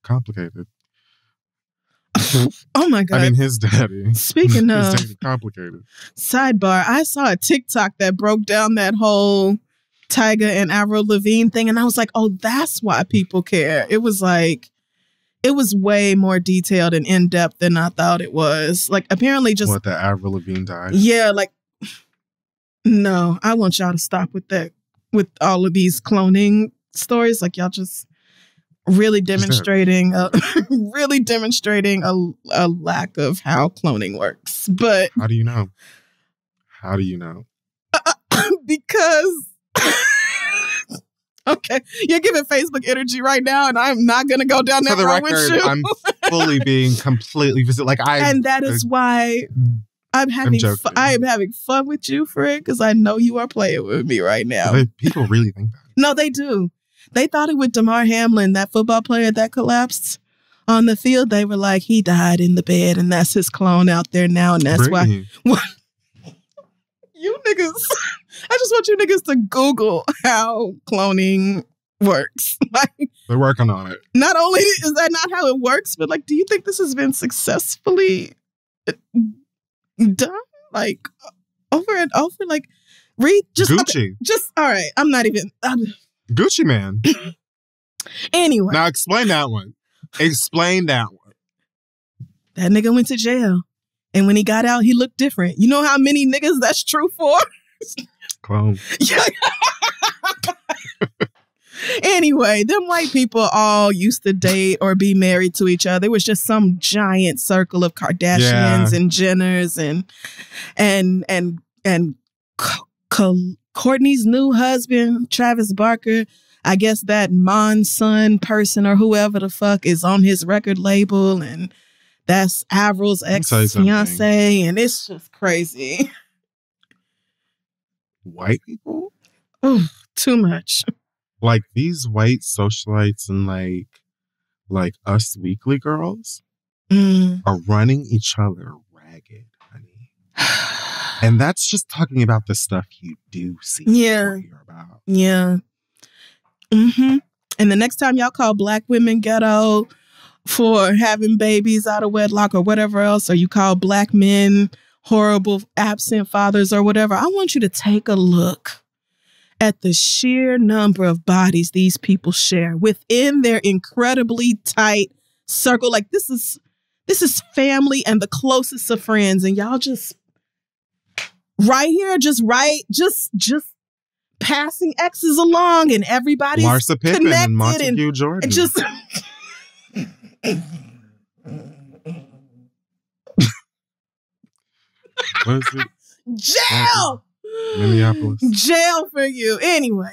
Complicated. Oh my God. I mean, his daddy. Speaking of Complicated. Sidebar, I saw a TikTok that broke down that whole Tyga and Avril Lavigne thing. And I was like, oh, that's why people care. It was way more detailed and in-depth than I thought it was. Like, apparently just... What, that Avril Lavigne died? Yeah, like... No, I want y'all to stop with that. With all of these cloning stories. Like, y'all just really demonstrating... a lack of how cloning works. But... How do you know? How do you know? Because... Okay, you're giving Facebook energy right now, and I'm not going to go down that road with you. I'm fully being completely and that is why I'm having fun with you, Fred, because I know you are playing with me right now. People really think that. No, they do. They thought it with Damar Hamlin, that football player that collapsed on the field. They were like, he died in the bed, and that's his clone out there now, and that's why. You niggas, I just want you niggas to Google how cloning works. Like, they're working on it. Not only is that not how it works, but like, do you think this has been successfully done? Like, over and over? Like, read just Gucci. All right. I'm not even. Gucci Man. Anyway. Now explain that one. Explain that one. That nigga went to jail. And when he got out, he looked different. You know how many niggas that's true for? Clone. Anyway, them white people all used to date or be married to each other. It was just some giant circle of Kardashians and Jenners and Kourtney's new husband, Travis Barker. I guess that Monson person or whoever the fuck is on his record label, and that's Avril's ex-fiance, and it's just crazy. White people? Oh, too much. Like these white socialites and like Us Weekly girls are running each other ragged, honey. And that's just talking about the stuff you do see. Yeah. Hear about. Yeah. Mm-hmm. And the next time y'all call black women ghetto for having babies out of wedlock or whatever else, or you call black men horrible absent fathers or whatever, I want you to take a look at the sheer number of bodies these people share within their incredibly tight circle. Like this is family and the closest of friends, and y'all just right here, just passing exes along, and everybody's Larsa Pippen and Montague Jordan. And just what is it? Jail! Minneapolis. Jail for you. Anyway,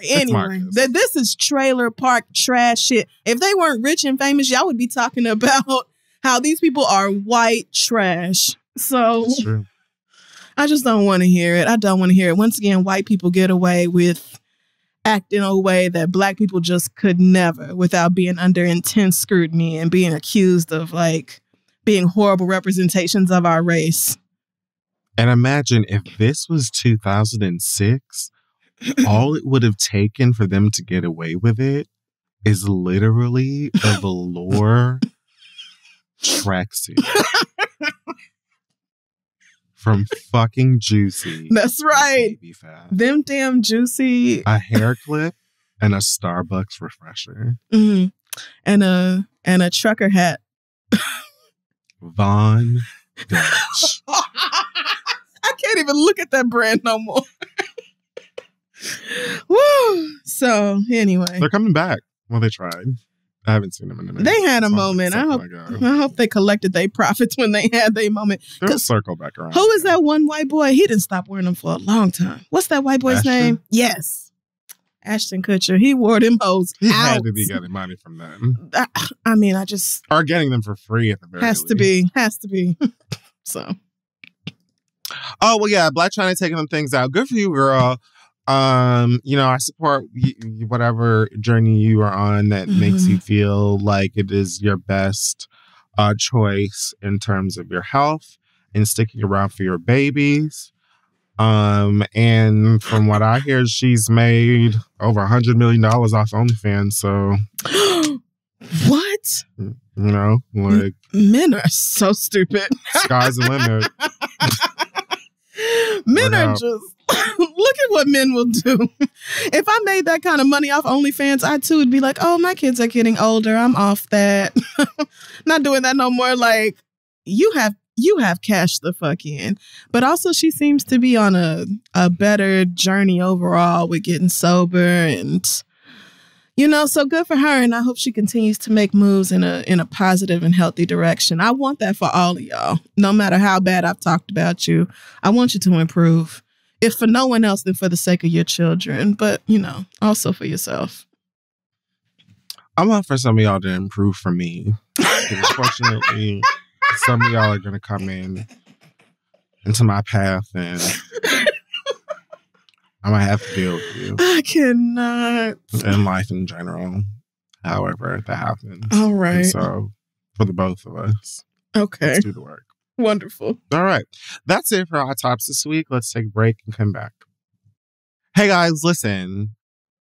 this is trailer park trash shit. If they weren't rich and famous, y'all would be talking about how these people are white trash. So it's true. I just don't want to hear it. I don't want to hear it. Once again, white people get away with acting a way that black people just could never, without being under intense scrutiny and being accused of like being horrible representations of our race. And imagine if this was 2006, all it would have taken for them to get away with it is literally a velour tracksuit from fucking Juicy. That's right. Baby fat. Them damn Juicy. A hair clip and a Starbucks refresher. Mm-hmm. And a trucker hat. Von Dutch. I can't even look at that brand no more. Woo! So anyway, They're coming back. Well, they tried. I haven't seen them in a minute. They had a moment. I hope they collected their profits when they had their moment. They'll circle back around. Who is that one white boy? He didn't stop wearing them for a long time. What's that white boy's name? Yes. Ashton Kutcher. He wore them hoes He out. had to be getting money from them. I mean, I just... Or getting them for free at the very least. Has to be. So... Oh, well, yeah, Blac Chyna taking them things out. Good for you, girl. I support whatever journey you are on that makes you feel like it is your best choice in terms of your health and sticking around for your babies. And from what I hear, she's made over $100 million off OnlyFans. So, what? Like men are so stupid. Sky's the limit. Men are just, look at what men will do. If I made that kind of money off OnlyFans, I too would be like, oh, my kids are getting older. I'm off that. Not doing that no more. Like, you have cashed the fuck in. But also she seems to be on a better journey overall with getting sober and, so good for her. And I hope she continues to make moves in a positive and healthy direction. I want that for all of y'all. No matter how bad I've talked about you, I want you to improve. If for no one else, then for the sake of your children. But, also for yourself. I want for some of y'all to improve for me. Unfortunately, some of y'all are going to come into my path and I'm going to have to deal with you. I cannot. In life in general, however that happens. All right. And so, for the both of us. Okay. Let's do the work. Wonderful. All right. That's it for Hot Tops this week. Let's take a break and come back. Hey, guys, listen.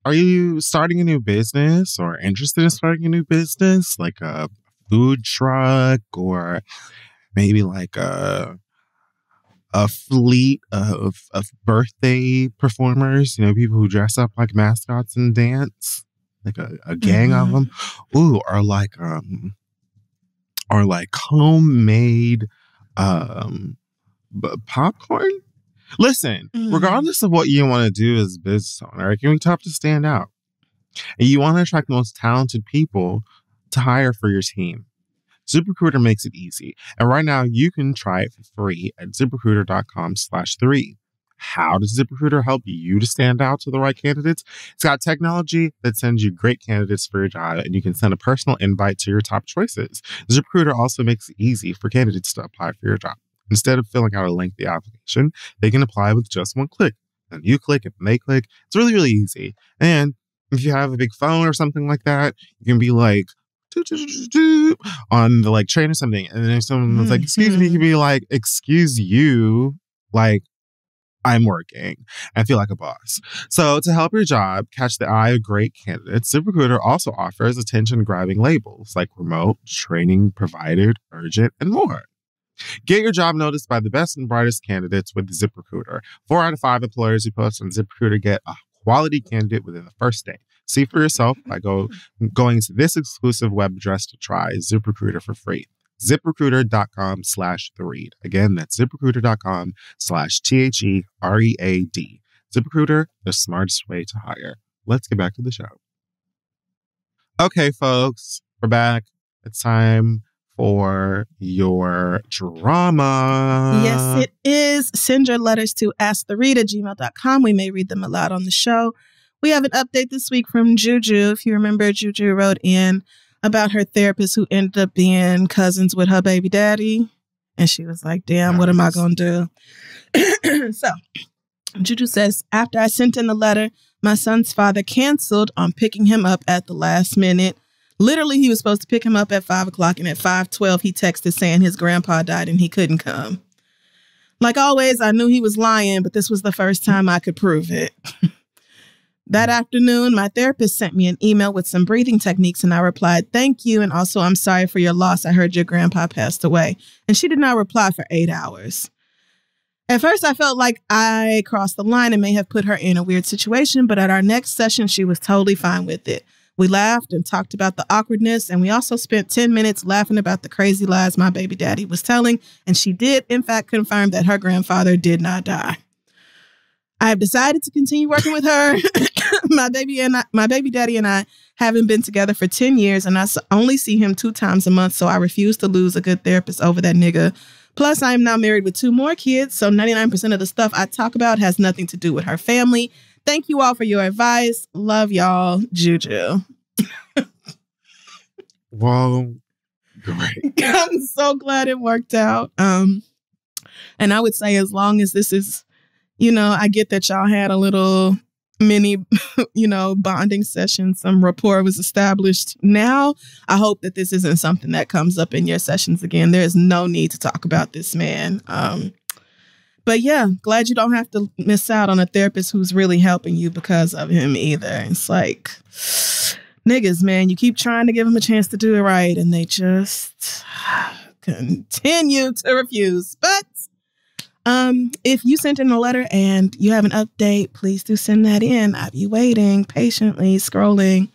Are you starting a new business or interested in starting a new business? Like a food truck or maybe like a fleet of birthday performers, people who dress up like mascots and dance, like a gang of them. Ooh, or like homemade popcorn. Listen, regardless of what you want to do as a business owner, it can be tough to stand out. And you want to attract the most talented people to hire for your team. ZipRecruiter makes it easy. And right now, you can try it for free at ZipRecruiter.com/3. How does ZipRecruiter help you to stand out to the right candidates? It's got technology that sends you great candidates for your job, and you can send a personal invite to your top choices. ZipRecruiter also makes it easy for candidates to apply for your job. Instead of filling out a lengthy application, they can apply with just one click. And you click and they click. It's really, really easy. And if you have a big phone or something like that, you can be like, on the train or something, and then if someone was like, excuse me, you can be like, excuse you, like, I'm working, and feel like a boss. So to help your job catch the eye of great candidates, ZipRecruiter also offers attention-grabbing labels like remote, training provided, urgent, and more. Get your job noticed by the best and brightest candidates with ZipRecruiter. 4 out of 5 employers who post on ZipRecruiter get a quality candidate within the first day. See for yourself by going to this exclusive web address to try ZipRecruiter for free. ZipRecruiter.com/theread. Again, that's ZipRecruiter.com/THEREAD. ZipRecruiter, the smartest way to hire. Let's get back to the show. Okay, folks, we're back. It's time for your drama. Yes, it is. Send your letters to asktheread@gmail.com. We may read them aloud on the show. We have an update this week from Juju. If you remember, Juju wrote in about her therapist who ended up being cousins with her baby daddy. And she was like, damn, what am I going to do? So Juju says, after I sent in the letter, my son's father canceled on picking him up at the last minute. Literally, he was supposed to pick him up at 5 o'clock, and at 5:12, he texted saying his grandpa died and he couldn't come. Like always, I knew he was lying, but this was the first time I could prove it. That afternoon, my therapist sent me an email with some breathing techniques, and I replied, "Thank you, and also I'm sorry for your loss. I heard your grandpa passed away." And she did not reply for 8 hours. At first, I felt like I crossed the line and may have put her in a weird situation, but at our next session, she was totally fine with it. We laughed and talked about the awkwardness, and we also spent 10 minutes laughing about the crazy lies my baby daddy was telling, and she did, in fact, confirm that her grandfather did not die. I have decided to continue working with her. My baby daddy and I haven't been together for 10 years, and I only see him 2 times a month, so I refuse to lose a good therapist over that nigga. Plus, I am now married with 2 more kids, so 99% of the stuff I talk about has nothing to do with her family. Thank you all for your advice. Love y'all, Juju. Well, great. I'm so glad it worked out. And I would say as long as this is, I get that y'all had a little mini, bonding session, some rapport was established. Now, I hope that this isn't something that comes up in your sessions again. There's no need to talk about this man. But yeah, glad you don't have to miss out on a therapist who's really helping you because of him either. It's like, niggas, man, you keep trying to give them a chance to do it right, and they just continue to refuse. But if you sent in a letter and you have an update, please do send that in. I'll be waiting patiently, scrolling.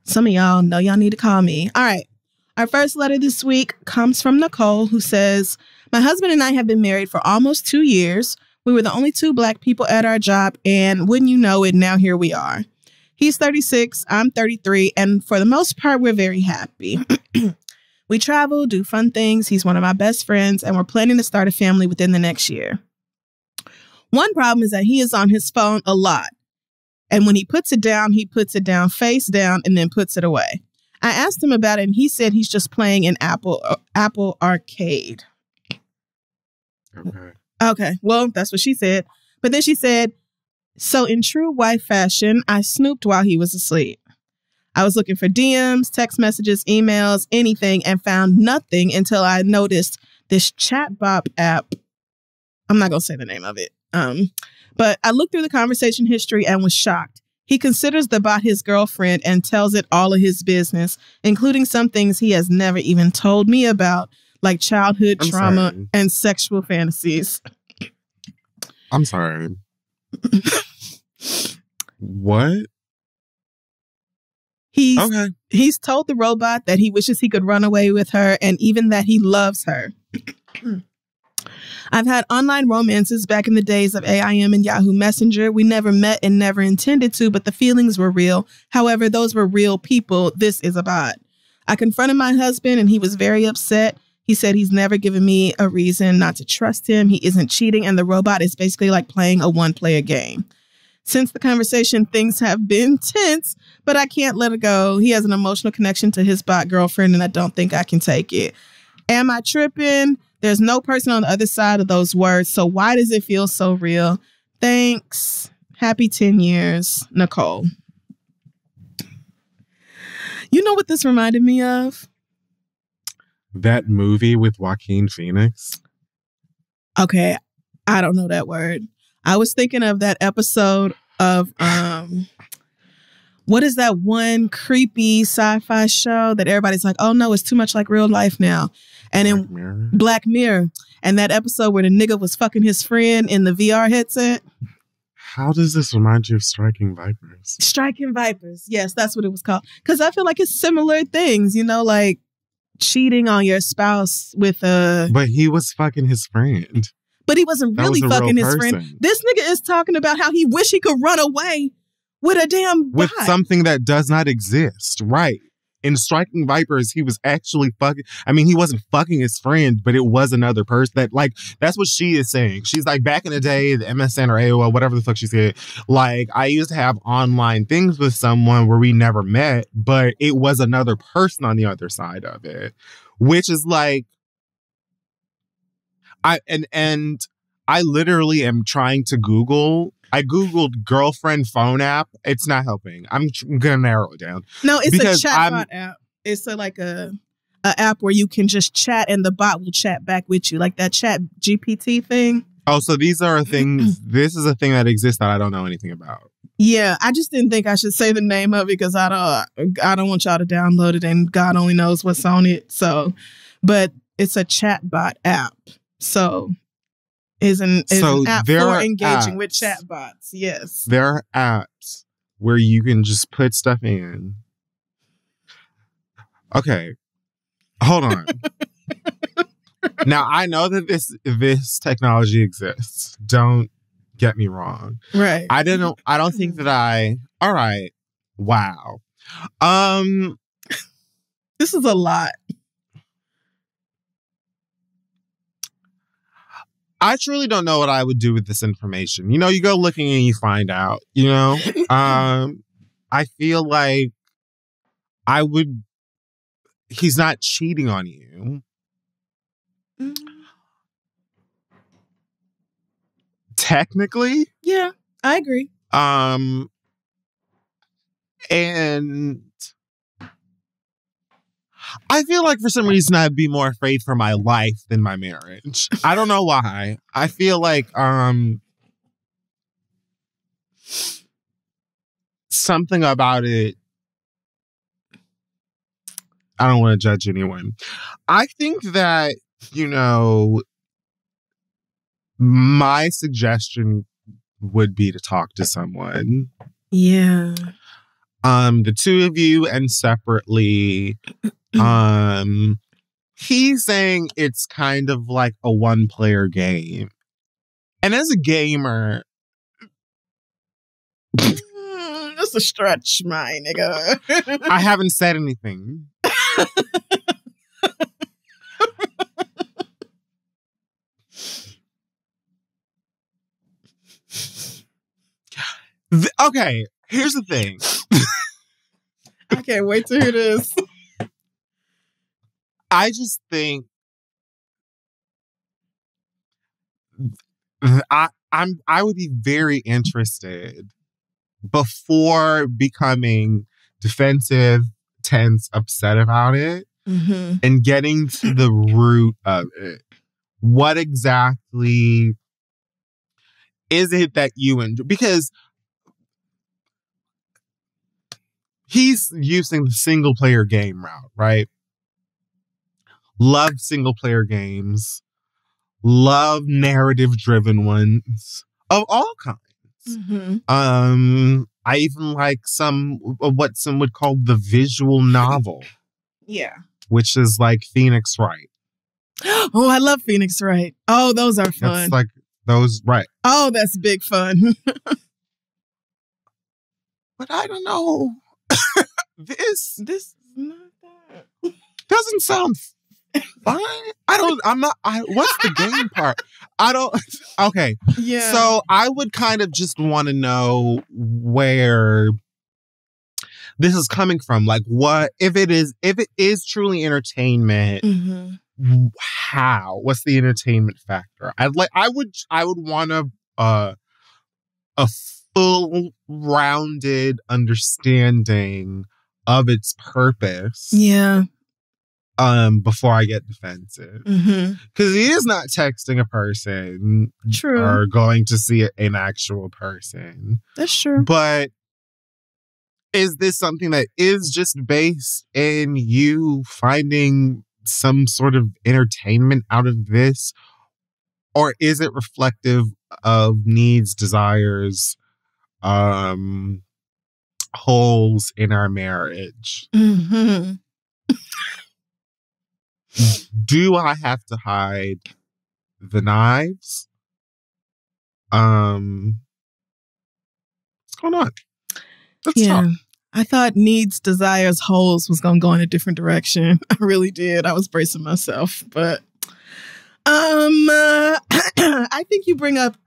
Some of y'all know y'all need to call me. All right. Our first letter this week comes from Nicole, who says, "My husband and I have been married for almost 2 years. We were the only 2 Black people at our job, and wouldn't you know it, now here we are. He's 36, I'm 33, and for the most part, we're very happy. We travel, do fun things. He's one of my best friends, and we're planning to start a family within the next year. One problem is that he is on his phone a lot, and when he puts it down face down and then puts it away. I asked him about it, and he said he's just playing in Apple Arcade." Okay, well, that's what she said. But then she said, "So in true wife fashion, I snooped while he was asleep. I was looking for DMs, text messages, emails, anything, and found nothing until I noticed this Chatbot app." I'm not going to say the name of it. But I looked through the conversation history and was shocked. He considers the bot his girlfriend and tells it all of his business, including some things he has never even told me about, like childhood trauma and sexual fantasies. I'm sorry. What? He's told the robot that he wishes he could run away with her and even that he loves her. I've had online romances back in the days of AIM and Yahoo Messenger. We never met and never intended to, but the feelings were real. However, those were real people. This is a bot. I confronted my husband and he was very upset. He said he's never given me a reason not to trust him. He isn't cheating, and the robot is basically like playing a one-player game. Since the conversation, things have been tense, but I can't let it go. He has an emotional connection to his bot girlfriend, and I don't think I can take it. Am I tripping? There's no person on the other side of those words, so why does it feel so real? Thanks. Happy 10 years, Nicole. You know what this reminded me of? That movie with Joaquin Phoenix. Okay, I don't know that word. I was thinking of that episode of what is that one creepy sci-fi show that everybody's like, oh no, it's too much like real life now. And Black Mirror. And that episode where the nigga was fucking his friend in the VR headset. How does this remind you of Striking Vipers? Striking Vipers. Yes, that's what it was called. Because I feel like it's similar things, like cheating on your spouse with a... But he was fucking his friend. But he wasn't really fucking his friend. This nigga is talking about how he wish he could run away with a damn bot. With something that does not exist. Right. In Striking Vipers, he was actually fucking... I mean, he wasn't fucking his friend, but it was another person. That's what she is saying. She's like, back in the day, the MSN or AOL, whatever the fuck she said, like, I used to have online things with someone where we never met, but it was another person on the other side of it. Which is like... I literally am trying to Google... I Googled girlfriend phone app. It's not helping. I'm going to narrow it down. No, it's a chatbot app. It's like a app where you can just chat and the bot will chat back with you, like that Chat GPT thing. Oh, so these are things. This is a thing that exists that I don't know anything about. Yeah, I just didn't think I should say the name of it because I don't want y'all to download it, and God only knows what's on it. So, but it's a chatbot app. So, is an app for engaging with chatbots. Yes, there are apps where you can just put stuff in. Okay, hold on. Now I know that this technology exists. Don't get me wrong. Right. I don't think that all right. Wow. This is a lot. I truly don't know what I would do with this information. You know, you go looking and you find out, you know? I feel like he's not cheating on you. Technically. Yeah, I agree. And I feel like for some reason I'd be more afraid for my life than my marriage. I don't know why. I feel like something about it. I don't want to judge anyone. I think that, you know, my suggestion would be to talk to someone. Yeah. The two of you and separately. He's saying it's kind of like a one-player game. And as a gamer... That's a stretch, my nigga. I haven't said anything. Okay, here's the thing. I can't wait to hear this. I just think I would be very interested before becoming defensive, tense, upset about it, and getting to the root of it. What exactly is it that you enjoy? Because he's using the single player game route, right? Love single player games. Love narrative driven ones of all kinds. I even like some of what some would call the visual novel. Yeah. Which is like Phoenix Wright. Oh, I love Phoenix Wright. Oh, those are fun. That's like those, right. Oh, that's big fun. But I don't know. This is not that. Doesn't sound fun. What's the game part? Okay. Yeah. So I would kind of just want to know where this is coming from. Like, what, if it is truly entertainment, how? What's the entertainment factor? I would want a full rounded understanding of its purpose. Yeah. Before I get defensive. Because he is not texting a person. True. Or going to see an actual person. That's true. But is this something that is just based in you finding some sort of entertainment out of this? Or is it reflective of needs, desires, holes in our marriage? Do I have to hide the knives? What's going on? Let's talk. I thought needs, desires, holes was going to go in a different direction. I really did. I was bracing myself, but I think you bring up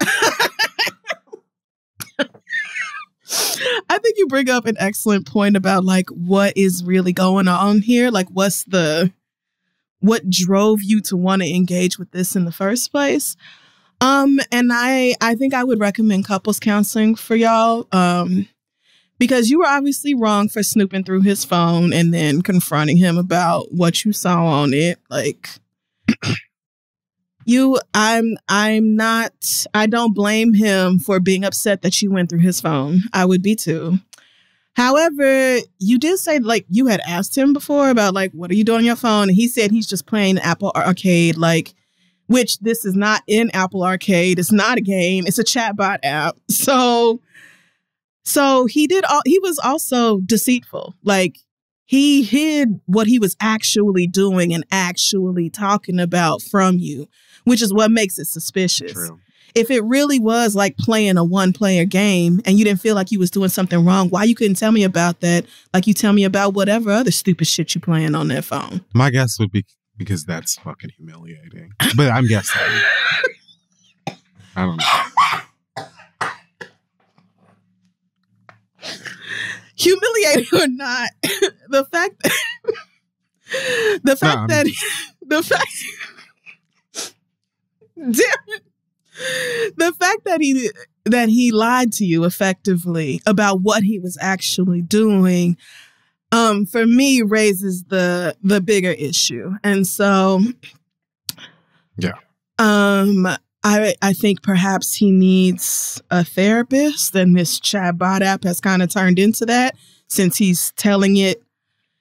an excellent point about like what is really going on here. Like what drove you to want to engage with this in the first place? And I think I would recommend couples counseling for y'all. Because you were obviously wrong for snooping through his phone and then confronting him about what you saw on it. Like, I don't blame him for being upset that you went through his phone. I would be too. However, you did say, like, you had asked him before about, like, what are you doing on your phone? And he said he's just playing Apple Arcade, like, which this is not in Apple Arcade. It's not a game. It's a chatbot app. So he was also deceitful. Like, he hid what he was actually doing and actually talking about from you, which is what makes it suspicious. True. If it really was like playing a one-player game and you didn't feel like you was doing something wrong, why you couldn't tell me about that? Like you tell me about whatever other stupid shit you playing on that phone. My guess would be because that's fucking humiliating. But I'm guessing. I don't know. Humiliating or not, the fact that he lied to you effectively about what he was actually doing, for me raises the bigger issue. And so, yeah, I think perhaps he needs a therapist, and this chatbot app has kind of turned into that, since he's telling it,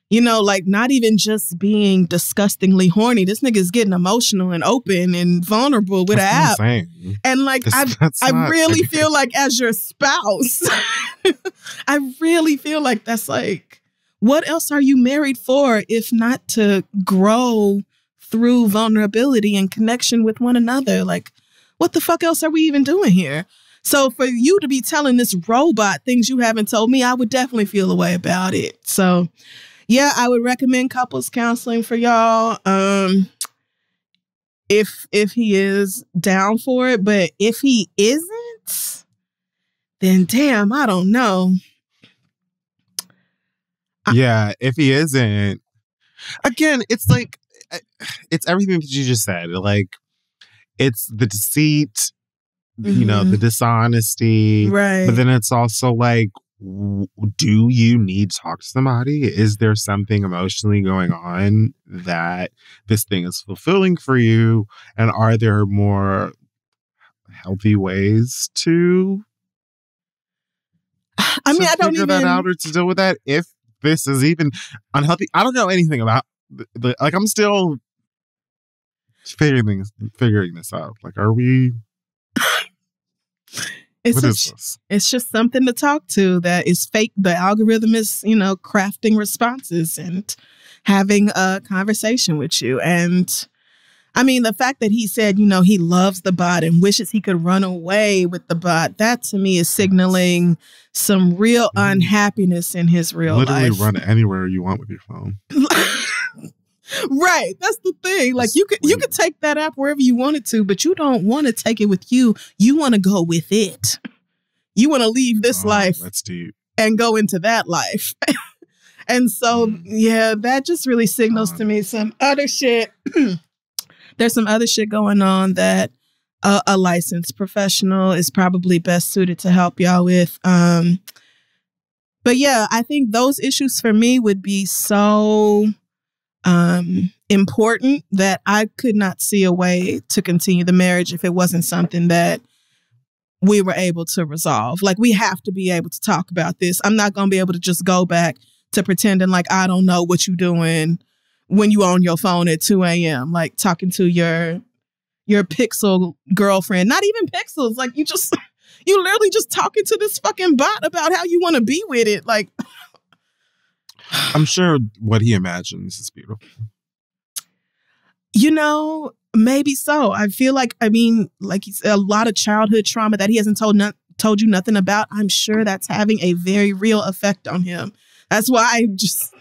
you know, like not even just being disgustingly horny. This nigga's getting emotional and open and vulnerable with an app. And like, I really feel like as your spouse, I really feel like that's like, what else are you married for if not to grow through vulnerability and connection with one another? Like, what the fuck else are we even doing here? So for you to be telling this robot things you haven't told me, I would definitely feel a way about it. So yeah, I would recommend couples counseling for y'all. If he is down for it, but if he isn't, then damn, I don't know. Yeah, if he isn't, again, it's like, it's everything that you just said. Like, it's the deceit, you know, the dishonesty. Right. But then it's also like, do you need to talk to somebody? Is there something emotionally going on that this thing is fulfilling for you? And are there more healthy ways to I don't figure that out or to deal with that? If this is even unhealthy, I don't know anything about like, I'm still figuring this out. Like, are we? It's just something to talk to that is fake. The algorithm is, you know, crafting responses and having a conversation with you. And I mean, the fact that he said, you know, he loves the bot and wishes he could run away with the bot, that to me is signaling some real unhappiness in his real life. Literally run anywhere you want with your phone. Right. That's the thing. Like, you could take that app wherever you wanted to, but you don't want to take it with you. You want to go with it. You want to leave this life that's deep. And go into that life. And so, yeah, that just really signals to me some other shit. There's some other shit going on that a licensed professional is probably best suited to help y'all with. But yeah, I think those issues for me would be so important that I could not see a way to continue the marriage if it wasn't something that we were able to resolve. Like, we have to be able to talk about this. I'm not going to be able to just go back to pretending like I don't know what you're doing when you on your phone at 2 a.m. like talking to your pixel girlfriend. Not even pixels. Like, you literally just talking to this fucking bot about how you want to be with it. Like, I'm sure what he imagines is beautiful. You know, maybe so. I feel like, I mean, like a lot of childhood trauma that he hasn't told you nothing about. I'm sure that's having a very real effect on him. That's why I just,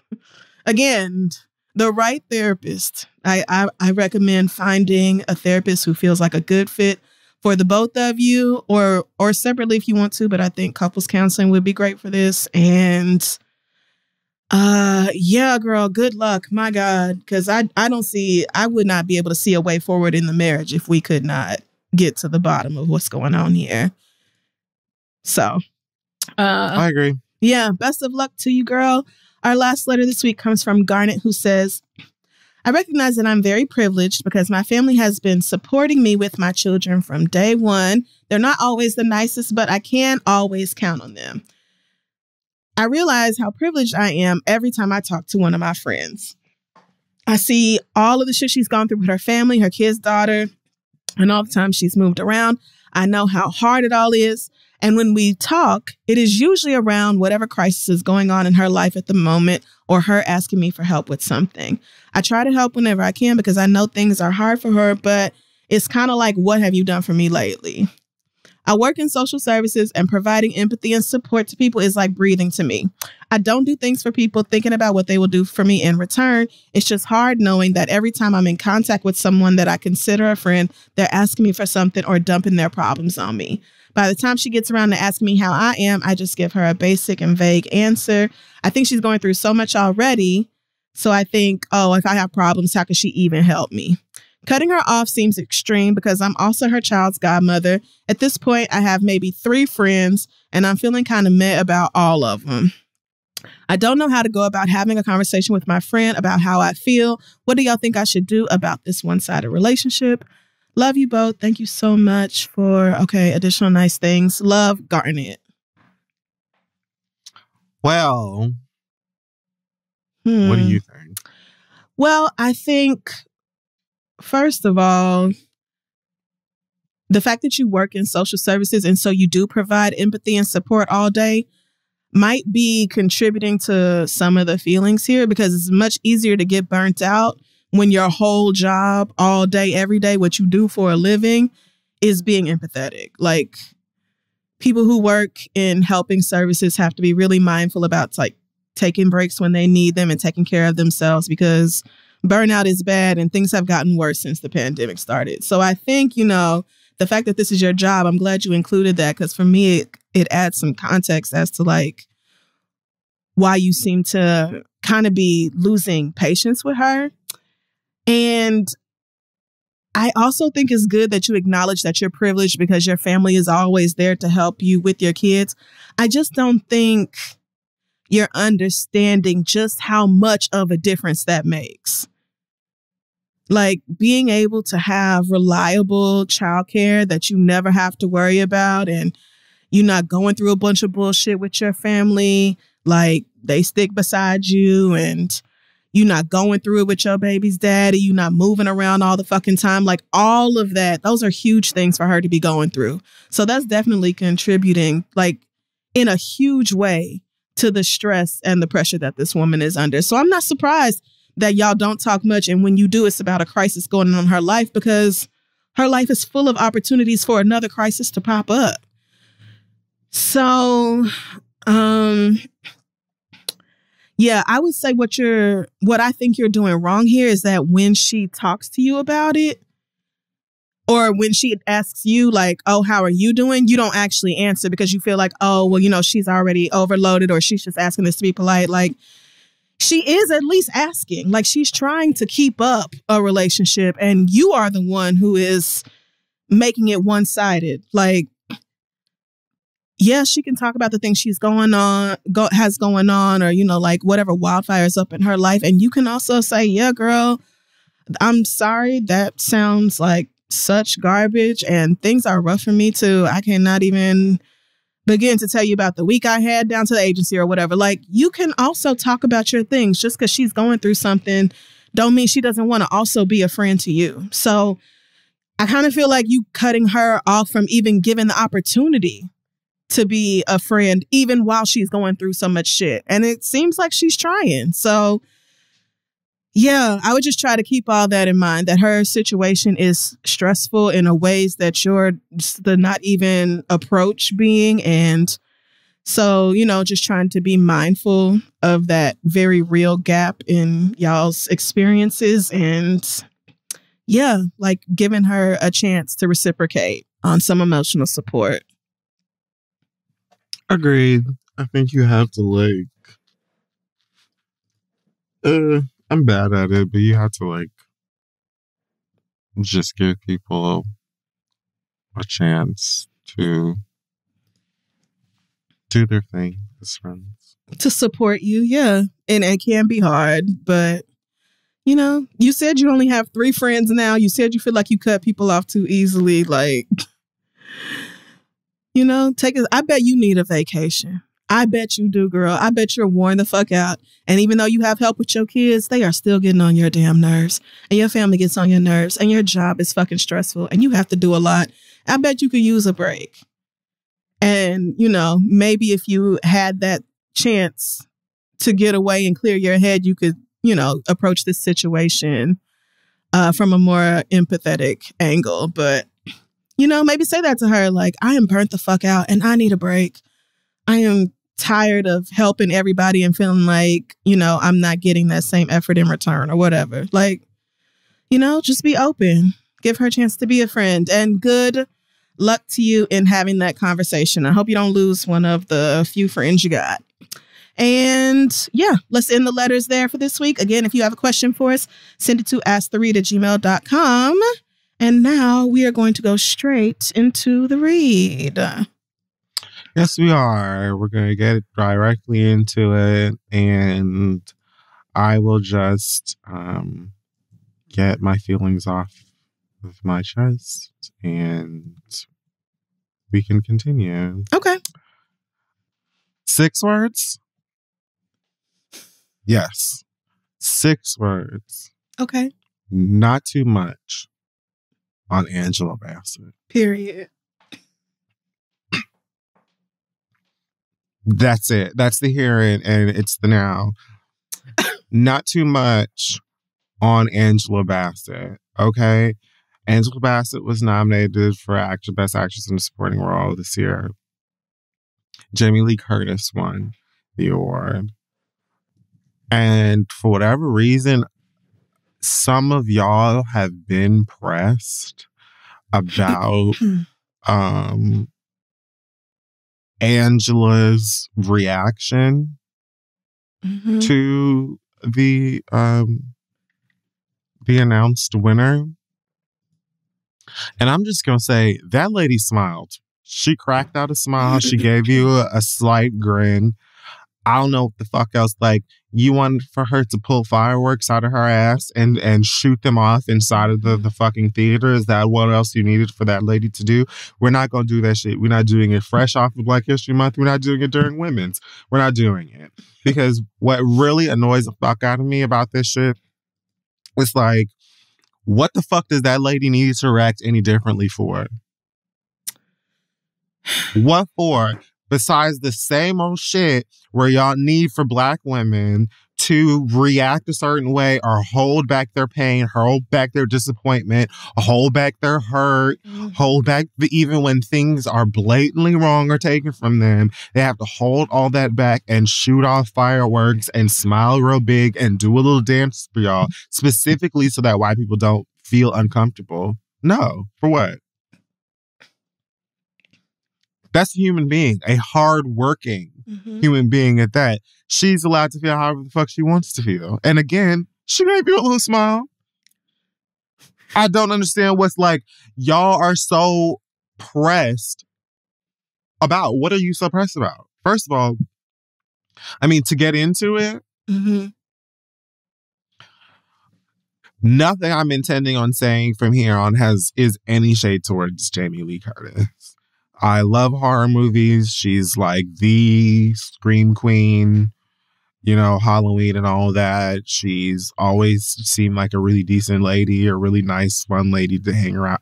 again, the right therapist. I recommend finding a therapist who feels like a good fit for the both of you, or separately if you want to. But I think couples counseling would be great for this. And yeah, girl, good luck. My God. Because I would not be able to see a way forward in the marriage if we could not get to the bottom of what's going on here. So I agree. Yeah, best of luck to you, girl. Our last letter this week comes from Garnet, who says, I recognize that I'm very privileged because my family has been supporting me with my children from day one. They're not always the nicest, but I can always count on them. I realize how privileged I am every time I talk to one of my friends. I see all of the shit she's gone through with her family, her kid's daughter, and all the time she's moved around. I know how hard it all is. And when we talk, it is usually around whatever crisis is going on in her life at the moment or her asking me for help with something. I try to help whenever I can because I know things are hard for her, but it's kind of like, what have you done for me lately? I work in social services and providing empathy and support to people is like breathing to me. I don't do things for people thinking about what they will do for me in return. It's just hard knowing that every time I'm in contact with someone that I consider a friend, they're asking me for something or dumping their problems on me. By the time she gets around to asking me how I am, I just give her a basic and vague answer. I think she's going through so much already. So I think, oh, if I have problems, how could she even help me? Cutting her off seems extreme because I'm also her child's godmother. At this point, I have maybe 3 friends, and I'm feeling kind of meh about all of them. I don't know how to go about having a conversation with my friend about how I feel. What do y'all think I should do about this one-sided relationship? Love you both. Thank you so much for, additional nice things. Love, Garnet. Well, what do you think? Well, I think, first of all, the fact that you work in social services and so you do provide empathy and support all day might be contributing to some of the feelings here because it's much easier to get burnt out when your whole job all day, every day, what you do for a living is being empathetic. Like, people who work in helping services have to be really mindful about like taking breaks when they need them and taking care of themselves because burnout is bad and things have gotten worse since the pandemic started. So I think, the fact that this is your job, I'm glad you included that because for me, it adds some context as to like why you seem to kind of be losing patience with her. And I also think it's good that you acknowledge that you're privileged because your family is always there to help you with your kids. I just don't think you're understanding just how much of a difference that makes. Like being able to have reliable childcare that you never have to worry about and you're not going through a bunch of bullshit with your family. Like they stick beside you and you're not going through it with your baby's daddy. You're not moving around all the fucking time. Like all of that, those are huge things for her to be going through. So that's definitely contributing like in a huge way to the stress and the pressure that this woman is under. So I'm not surprised that y'all don't talk much. And when you do, it's about a crisis going on in her life because her life is full of opportunities for another crisis to pop up. So, yeah, I would say what I think you're doing wrong here is that when she talks to you about it, or when she asks you like, oh, how are you doing? You don't actually answer because you feel like, oh, well, she's already overloaded or she's just asking this to be polite. Like she is at least asking, like she's trying to keep up a relationship and you are the one who is making it one-sided. Like, yeah, she can talk about the things she's has going on or, like whatever wildfires up in her life. And you can also say, yeah, girl, I'm sorry. That sounds like such garbage and things are rough for me too. I cannot even begin to tell you about the week I had down to the agency or whatever. Like you can also talk about your things just because she's going through something don't mean she doesn't want to also be a friend to you. So I kind of feel like you cutting her off from even giving the opportunity to be a friend, even while she's going through so much shit. And it seems like she's trying. So yeah, I would just try to keep all that in mind, that her situation is stressful in a ways that you're the not even approach being. And so, just trying to be mindful of that very real gap in y'all's experiences and yeah, like giving her a chance to reciprocate on some emotional support. Agreed. I think you have to I'm bad at it, but you have to just give people a chance to do their thing as friends. To support you, yeah. And it can be hard, but you know, you said you only have 3 friends now. You said you feel like you cut people off too easily. Like, you know, I bet you need a vacation. I bet you do, girl. I bet you're worn the fuck out. And even though you have help with your kids, they are still getting on your damn nerves. And your family gets on your nerves. And your job is fucking stressful. And you have to do a lot. I bet you could use a break. And, you know, maybe if you had that chance to get away and clear your head, you could, you know, approach this situation from a more empathetic angle. But, you know, maybe say that to her, like, I am burnt the fuck out and I need a break. I am tired of helping everybody and feeling like, you know, I'm not getting that same effort in return or whatever. Like, you know, just be open. Give her a chance to be a friend. And good luck to you in having that conversation. I hope you don't lose one of the few friends you got. And yeah, let's end the letters there for this week. Again, if you have a question for us, send it to asktheread@gmail.com. And now we are going to go straight into the read. Yes, we are. We're going to get directly into it. And I will just get my feelings off of my chest. And we can continue. Okay. 6 words? Yes. 6 words. Okay. Not too much on Angela Bassett. Period. That's it. That's the here and it's the now. Not too much on Angela Bassett. Okay. Angela Bassett was nominated for Best Actress in a Supporting Role this year. Jamie Lee Curtis won the award. And for whatever reason, some of y'all have been pressed about Angela's reaction to the announced winner. And I'm just going to say, that lady smiled. She cracked out a smile. She gave you a slight grin. I don't know what the fuck else. Like, you wanted for her to pull fireworks out of her ass and shoot them off inside of the fucking theater? Is that what else you needed for that lady to do? We're not going to do that shit. We're not doing it fresh off of Black History Month. We're not doing it during Women's. We're not doing it. Because what really annoys the fuck out of me about this shit is like, what the fuck does that lady need to react any differently for? What for? Besides the same old shit where y'all need for Black women to react a certain way or hold back their pain, hold back their disappointment, hold back their hurt, hold back even when things are blatantly wrong or taken from them. They have to hold all that back and shoot off fireworks and smile real big and do a little dance for y'all, specifically so that white people don't feel uncomfortable. No, for what? That's a human being, a hard-working human being at that. She's allowed to feel however the fuck she wants to feel. And again, she gave you a little smile. I don't understand what's like, y'all are so pressed about. What are you so pressed about? First of all, I mean, to get into it, nothing I'm intending on saying from here on is any shade towards Jamie Lee Curtis. I love horror movies. She's like the scream queen, you know, Halloween and all that. She's always seemed like a really decent lady, a really nice, fun lady to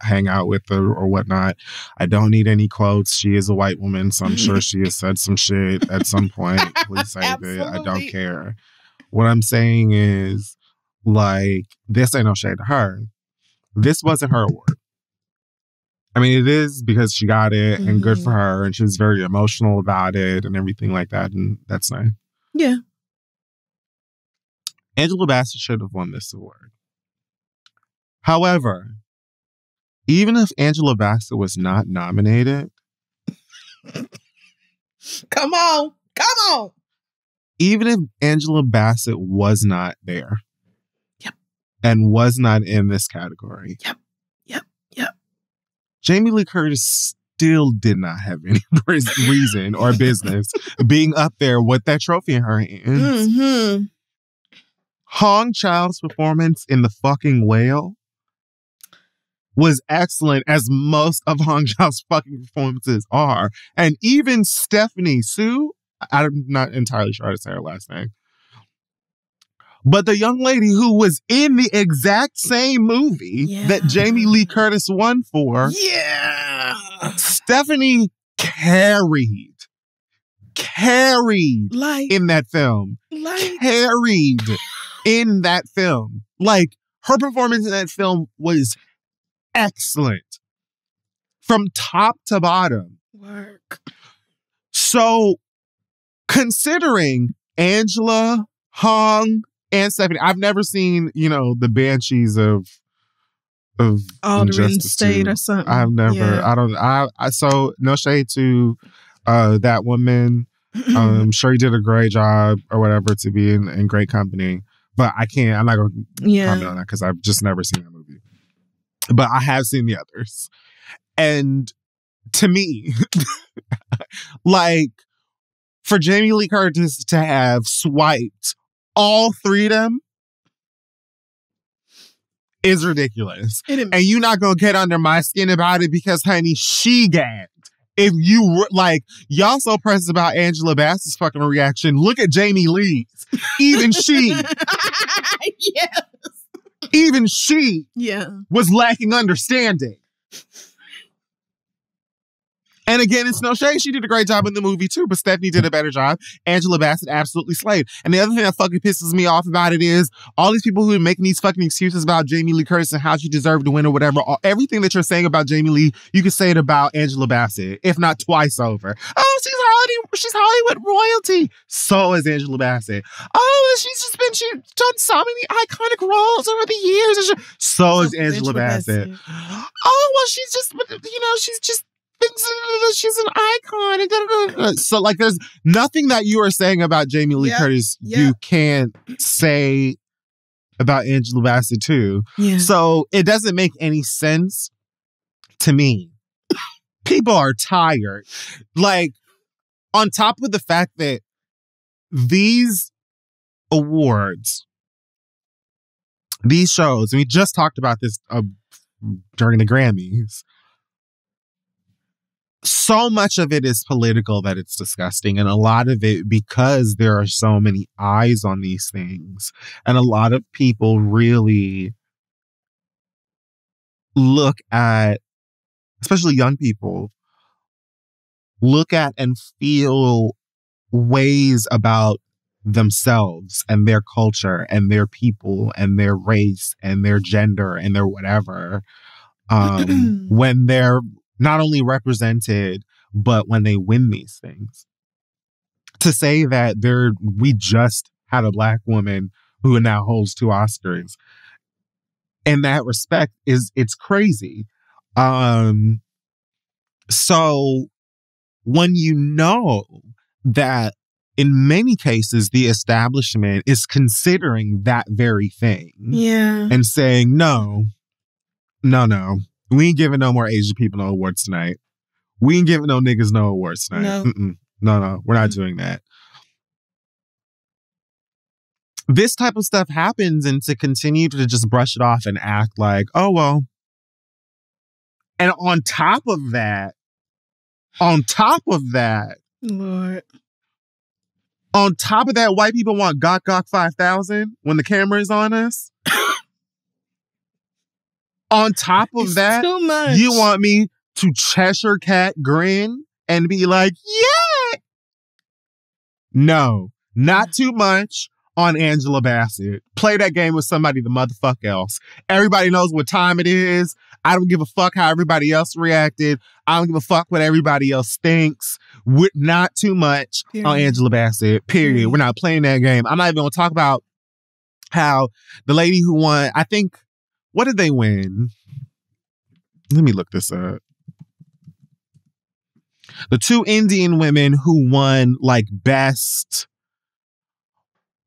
hang out with or whatnot. I don't need any quotes. She is a white woman, so I'm sure she has said some shit at some point. Please save it. I don't care. What I'm saying is, like, this ain't no shade to her. This wasn't her award. I mean, it is because she got it and good for her. And she was very emotional about it and everything like that. And that's nice. Yeah. Angela Bassett should have won this award. However, even if Angela Bassett was not nominated. Come on. Even if Angela Bassett was not there. Yep. And was not in this category. Yep. Jamie Lee Curtis still did not have any reason or business being up there with that trophy in her hands. Mm-hmm. Hong Chau's performance in The Fucking Whale was excellent, as most of Hong Chau's fucking performances are. And even Stephanie Sue, I'm not entirely sure how to say her last name, but the young lady who was in the exact same movie that Jamie Lee Curtis won for, Stephanie carried in that film. Carried in that film. Like, her performance in that film was excellent from top to bottom. Work. So, considering Angela, Hong, and Stephanie, I've never seen, the Banshees of Alderman State or something. I've never, so no shade to that woman. I'm sure you did a great job or whatever to be in great company. But I'm not going to comment on that because I've just never seen that movie. But I have seen the others. And to me, like, for Jamie Lee Curtis to have swiped all three of them is ridiculous. And you're not going to get under my skin about it because, honey, she gagged. If you, y'all so pressed about Angela Bassett's fucking reaction, look at Jamie Lee's. Even she. Yes. Even she was lacking understanding. And again, it's no shade. She did a great job in the movie too, but Stephanie did a better job. Angela Bassett absolutely slayed. And the other thing that fucking pisses me off about it is all these people who are making these fucking excuses about Jamie Lee Curtis and how she deserved to win or whatever. Everything that you're saying about Jamie Lee, you can say it about Angela Bassett, if not twice over. Oh, she's Hollywood royalty. So is Angela Bassett. Oh, she's done so many iconic roles over the years. So is Angela Bassett. Oh, well, she's an icon. So, there's nothing that you are saying about Jamie Lee Curtis you can't say about Angela Bassett too. Yeah. So it doesn't make any sense to me. People are tired. On top of the fact that these awards, these shows, and we just talked about this during the Grammys, so much of it is political that it's disgusting. And a lot of it because there are so many eyes on these things. And a lot of people really look at, especially young people, look at and feel ways about themselves and their culture and their people and their race and their gender and their whatever when they're not only represented, but when they win these things. To say that we just had a Black woman who now holds 2 Oscars, in that respect, it's crazy. So when you know that in many cases the establishment is considering that very thing, and saying no, we ain't giving no more Asian people no awards tonight. We ain't giving no niggas no awards tonight. No, we're not doing that. This type of stuff happens, and to continue to just brush it off and act like, oh, well. And on top of that, Lord. On top of that, white people want Gok 5000 when the camera is on us. On top of that, too much. You want me to Cheshire Cat grin and be like, yeah. No, not too much on Angela Bassett. Play that game with somebody the motherfuck else. Everybody knows what time it is. I don't give a fuck how everybody else reacted. I don't give a fuck what everybody else thinks. Not too much on Angela Bassett, period. We're not playing that game. I'm not even going to talk about how the lady who won, I think, what did they win? Let me look this up. The 2 Indian women who won best.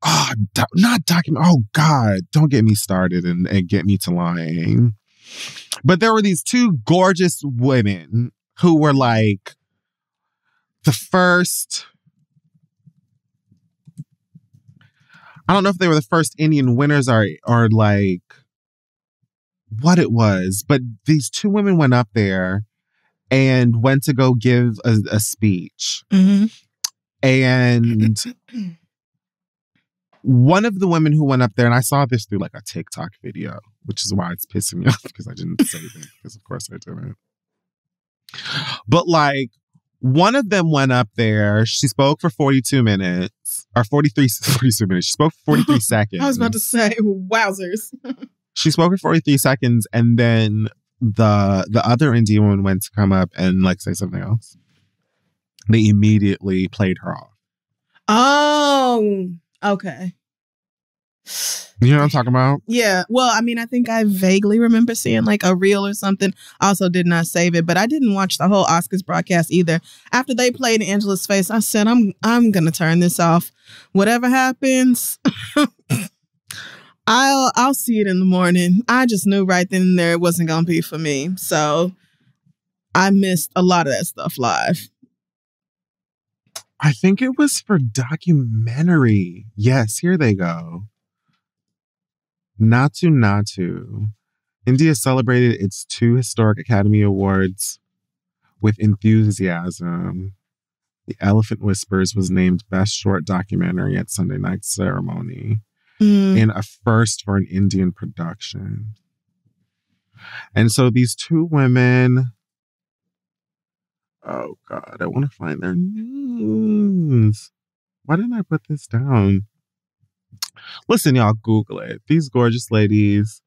Oh, not document. Oh God, don't get me started and get me to lying. But there were these 2 gorgeous women who were like the first. I don't know if they were the first Indian winners or like what it was, but these two women went up there and went to go give a speech. Mm-hmm. And one of the women who went up there, and I saw this through like a TikTok video, which is why it's pissing me off because I didn't save it, because of course I didn't. But like, one of them went up there, she spoke for 42 minutes, or 42 minutes. She spoke for 43 seconds. I was about to say, wowzers. She spoke for 43 seconds, and then the other Indian woman went to come up and like say something else. They immediately played her off. Oh, okay. You know what I'm talking about? Yeah. Well, I mean, I think I vaguely remember seeing like a reel or something. I also did not save it, but I didn't watch the whole Oscars broadcast either. After they played Angela's face, I said, I'm gonna turn this off. Whatever happens, I'll see it in the morning. I just knew right then and there it wasn't gonna be for me. So I missed a lot of that stuff live. I think it was for documentary. Yes, here they go. Natu Natu. India celebrated its 2 historic Academy Awards with enthusiasm. The Elephant Whispers was named Best Short Documentary at Sunday night's ceremony, in a first for an Indian production. And so these 2 women... Oh, God, I want to find their names. Why didn't I put this down? Listen, y'all, Google it. These gorgeous ladies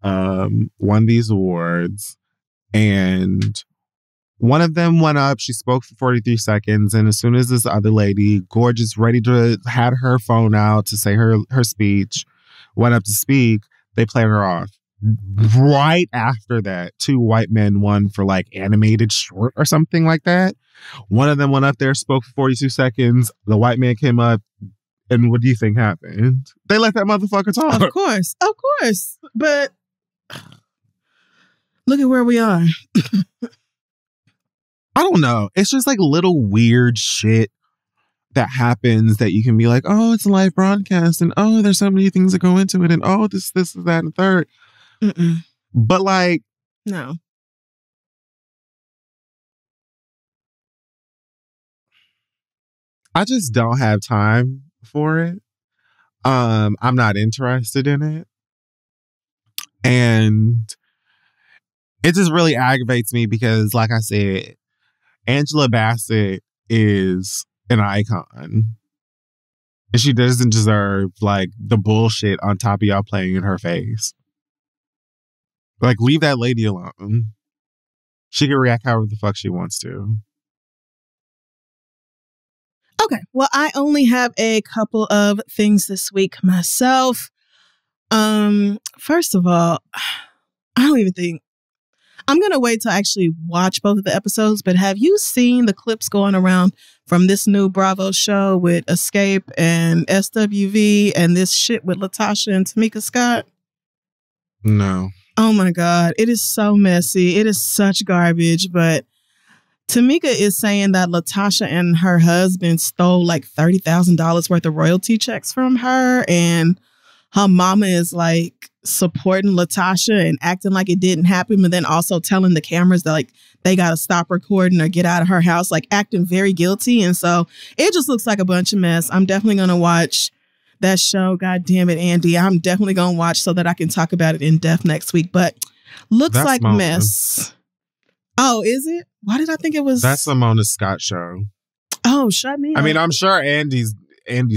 won these awards, and one of them went up. She spoke for 43 seconds, and as soon as this other lady, gorgeous, ready to, had her phone out to say her speech, went up to speak, they played her off. Right after that, 2 white men won for like animated short or something like that. One of them went up there, spoke for 42 seconds. The white man came up, and what do you think happened? They let that motherfucker talk. Of course. But look at where we are. I don't know. It's just like little weird shit that happens that you can be like, oh, it's a live broadcast, and oh, there's so many things that go into it, and oh, this, that, and third. Mm-mm. But like, no. I just don't have time for it. I'm not interested in it. And it just really aggravates me because, like I said, Angela Bassett is an icon. And she doesn't deserve like the bullshit on top of y'all playing in her face. Like, leave that lady alone. She can react however the fuck she wants to. Okay. Well, I only have a couple of things this week myself. First of all, I don't even think I'm going to wait till I actually watch both of the episodes, but have you seen the clips going around from this new Bravo show with Escape and SWV and this shit with Latasha and Tamika Scott? No. Oh my God. It is so messy. It is such garbage, but Tamika is saying that Latasha and her husband stole like $30,000 worth of royalty checks from her, and her mama is like supporting Latasha and acting like it didn't happen, but then also telling the cameras that like they got to stop recording or get out of her house, like acting very guilty. And so it just looks like a bunch of mess. I'm definitely going to watch that show. God damn it, Andy. I'm definitely going to watch so that I can talk about it in depth next week, but looks That's like Mona. mess. Oh, is it? Why did I think it was? That's the Mona Scott show. Oh, shut me up. I mean, I'm sure Andy's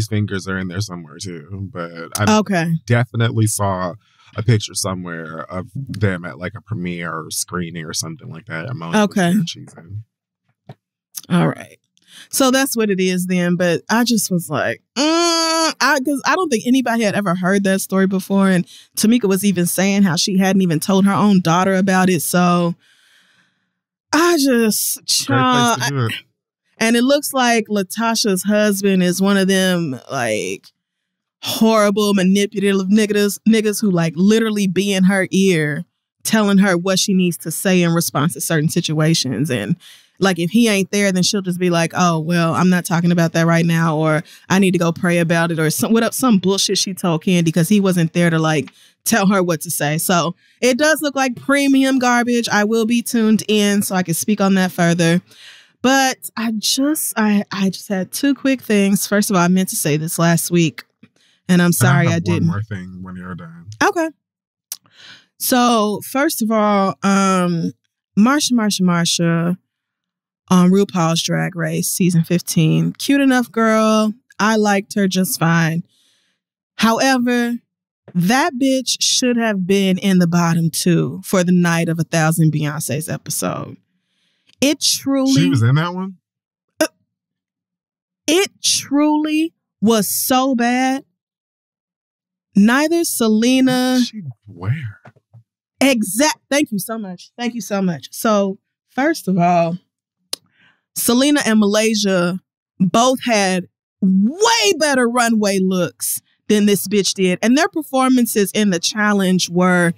fingers are in there somewhere too, but I definitely saw a picture somewhere of them at like a premiere or screening or something like that. Okay. All right. So that's what it is then. But I just was like, because I don't think anybody had ever heard that story before. And Tamika was even saying how she hadn't even told her own daughter about it. So I just, and it looks like Latasha's husband is one of them like horrible, manipulative niggas who like literally be in her ear telling her what she needs to say in response to certain situations. And like, if he ain't there, then she'll just be like, oh, well, I'm not talking about that right now, or I need to go pray about it, or some bullshit she told Kandi because he wasn't there to like tell her what to say. So it does look like premium garbage. I will be tuned in so I can speak on that further. But I just had two quick things. First of all, I meant to say this last week, and I'm sorry I didn't. One more thing when you're done. Okay. So first of all, Marsha on RuPaul's Drag Race season 15. Cute enough girl. I liked her just fine. However, that bitch should have been in the bottom 2 for the Night of 1,000 Beyonce's episode. It truly... She was in that one? It truly was so bad. Neither Selena... Where? Thank you so much. Thank you so much. So, first of all, Selena and Malaysia both had way better runway looks than this bitch did. And their performances in the challenge were,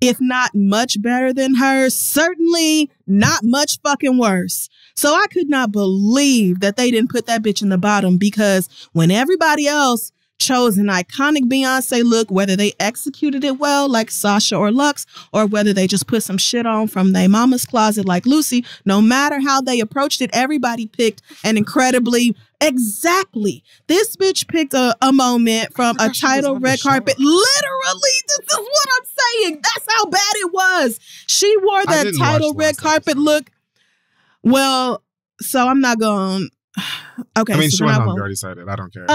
if not much better than hers, certainly not much fucking worse. So I could not believe that they didn't put that bitch in the bottom, because when everybody else chose an iconic Beyonce look, whether they executed it well like Sasha or Luxe, or whether they just put some shit on from their mama's closet like Lucy, no matter how they approached it, everybody picked an incredibly... Exactly. This bitch picked a moment from a title red carpet. Literally, this is what I'm saying. That's how bad it was. She wore that title red carpet look. Well, so I'm not going... Okay. I mean, so she went on Dirty Sided. I don't care.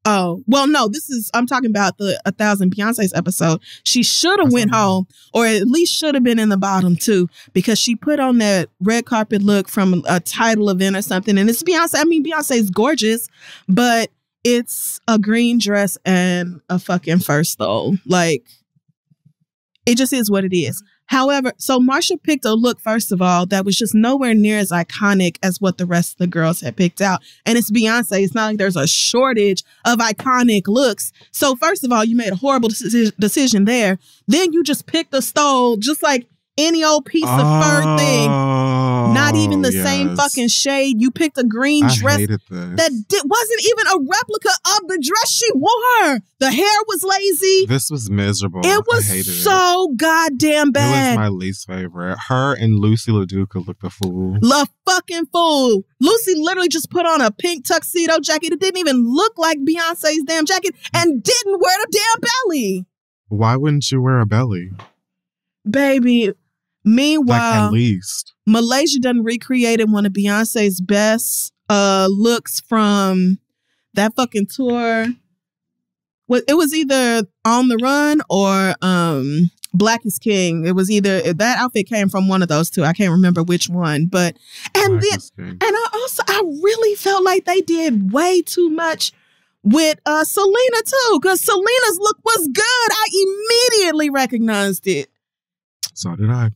Oh, well, no, I'm talking about the 1,000 Beyonce's episode. She should have went home, or at least should have been in the bottom 2, because she put on that red carpet look from a title event or something. And it's Beyonce. I mean, Beyonce's gorgeous, but it's a green dress and a fucking fur stole. Like, it just is what it is. However, so Marsha picked a look, first of all, that was just nowhere near as iconic as what the rest of the girls had picked out. And it's Beyonce. It's not like there's a shortage of iconic looks. So first of all, you made a horrible decision there. Then you just picked a stole, just like any old piece of fur thing. Not even the same fucking shade. You picked a green dress that wasn't even a replica of the dress she wore. The hair was lazy. This was miserable. It was so goddamn bad. It was my least favorite. Her and Lucy LaDuca looked a fool. Fucking fool. Lucy literally just put on a pink tuxedo jacket. It didn't even look like Beyonce's damn jacket, and didn't wear the damn belly. Why wouldn't you wear a belly? Baby. Meanwhile, like, at least Malaysia done recreated one of Beyonce's best looks from that fucking tour. It was either On the Run or Black is King. It was either, that outfit came from one of those two. I can't remember which one, but I really felt like they did way too much with Selena too, because Selena's look was good. I immediately recognized it. So did I.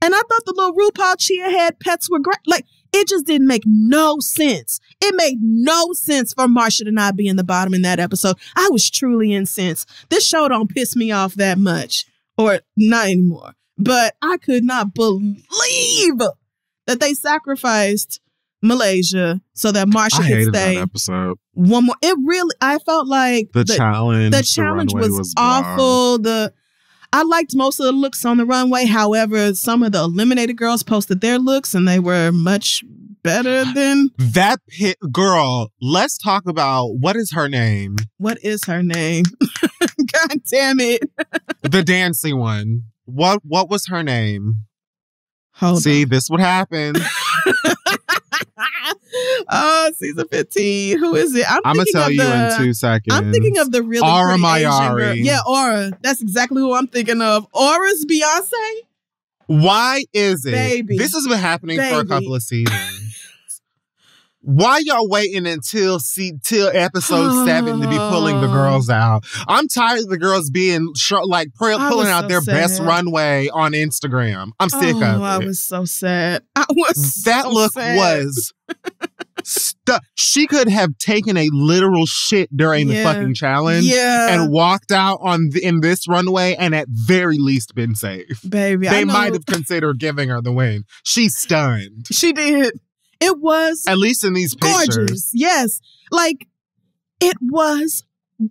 And I thought the little RuPaul Chia Head pets were great. Like, it just didn't make no sense. It made no sense for Marsha to not be in the bottom in that episode. I was truly incensed. This show don't piss me off that much, or not anymore. But I could not believe that they sacrificed Malaysia so that Marsha could stay. That episode. One more. It really, I felt like the challenge was awful. I liked most of the looks on the runway. However, some of the eliminated girls posted their looks and they were much better than that girl. Let's talk about, what is her name? What is her name? God damn it. The dancing one. What was her name? Hold on. This would happen. Oh, season 15. Who is it? I'm going to tell you in 2 seconds. I'm thinking of the really Aura pretty Mayari. Asian girl. Yeah, Aura. That's exactly who I'm thinking of. Aura's Beyonce? Why is it? Baby. This has been happening for a couple of seasons. Why y'all waiting until episode 7 to be pulling the girls out? I'm tired of the girls being pulling out their best runway on Instagram. I'm sick of it. I was so sad. I was that look was She could have taken a literal shit during the fucking challenge and walked out in this runway and at very least been safe. Baby, they might have considered giving her the win. She's stunned. She did. It was at least in these pictures. Gorgeous. Yes. Like, it was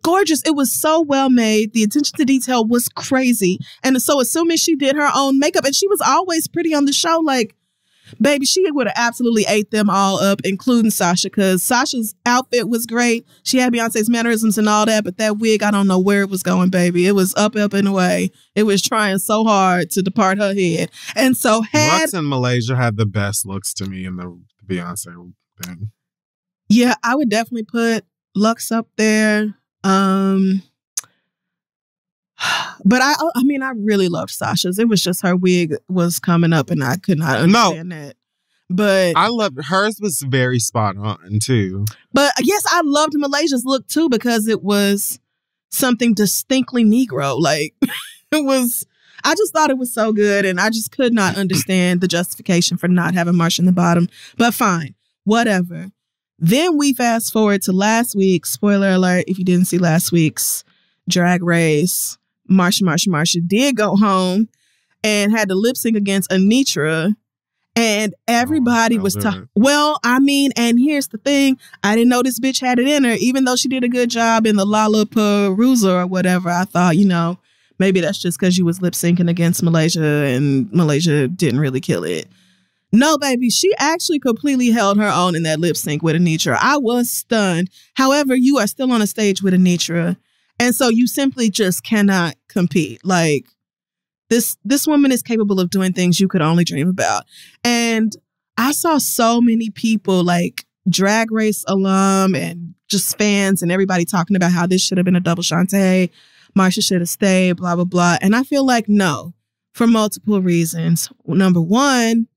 gorgeous. It was so well made. The attention to detail was crazy. And so assuming she did her own makeup, and she was always pretty on the show, like, baby, she would have absolutely ate them all up, including Sasha, because Sasha's outfit was great. She had Beyonce's mannerisms and all that, but that wig, I don't know where it was going, baby. It was up and away. It was trying so hard to depart her head. And so Lux in Malaysia had the best looks to me in the Beyonce thing. Yeah, I would definitely put Lux up there. But I mean, I really loved Sasha's. It was just her wig was coming up and I could not understand that. But I loved hers was very spot on too. But yes, I loved Malaysia's look too because it was something distinctly Negro. Like it was, I just thought it was so good and I just could not understand the justification for not having Marsha in the bottom. But fine, whatever. Then we fast forward to last week. Spoiler alert, if you didn't see last week's Drag Race, Marsha did go home and had to lip sync against Anitra. And everybody was talking. Well, I mean, and here's the thing. I didn't know this bitch had it in her, even though she did a good job in the Lollapalooza or whatever. I thought, you know, maybe that's just because you was lip syncing against Malaysia and Malaysia didn't really kill it. No, baby, she actually completely held her own in that lip sync with Anitra. I was stunned. However, you are still on a stage with Anitra. And so you simply just cannot compete. Like, this woman is capable of doing things you could only dream about. And I saw so many people, like Drag Race alum and just fans and everybody talking about how this should have been a double Shantae. Marsha should have stayed, blah, blah, blah. And I feel like no, for multiple reasons. Number one,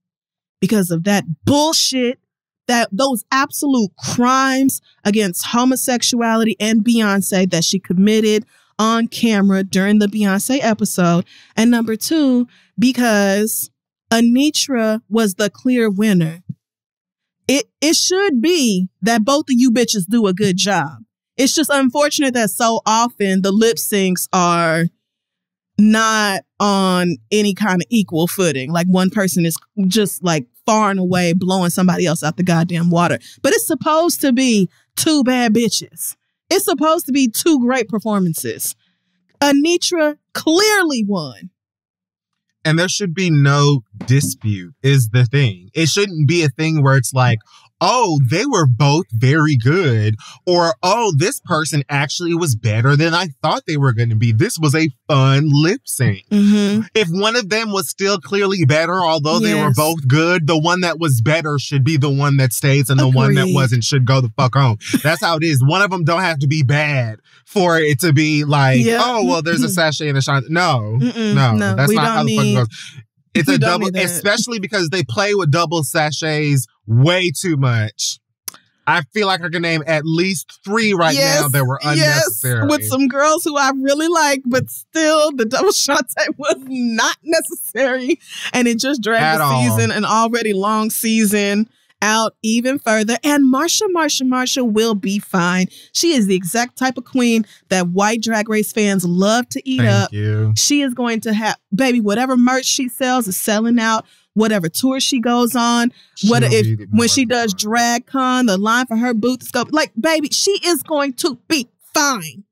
because of that bullshit, that those absolute crimes against homosexuality and Beyonce that she committed on camera during the Beyonce episode. And number two, because Anitra was the clear winner. It should be that both of you bitches do a good job. It's just unfortunate that so often the lip syncs are not on any kind of equal footing. Like one person is just like far and away blowing somebody else out the goddamn water. But it's supposed to be two bad bitches. It's supposed to be two great performances. Anitra clearly won. And there should be no dispute is the thing. It shouldn't be a thing where it's like, oh, they were both very good. Or, oh, this person actually was better than I thought they were going to be. This was a fun lip sync. Mm-hmm. If one of them was still clearly better, although they were both good, the one that was better should be the one that stays and the one that wasn't should go the fuck home. That's how it is. One of them don't have to be bad for it to be like, oh, well, there's a sachet and a shine. No, that's not how the fuck it goes. It's a double, especially because they play with double sachets way too much. I feel like I can name at least 3 right now that were unnecessary. Yes, with some girls who I really like, but still the double Shantae was not necessary. And it just dragged the season, an already long season, out even further. And Marsha will be fine. She is the exact type of queen that white Drag Race fans love to eat up. She is going to have, baby, whatever merch she sells is selling out. Whatever tour she goes on, when she does Drag Con, the line for her booth is going, like, baby, she is going to be fine.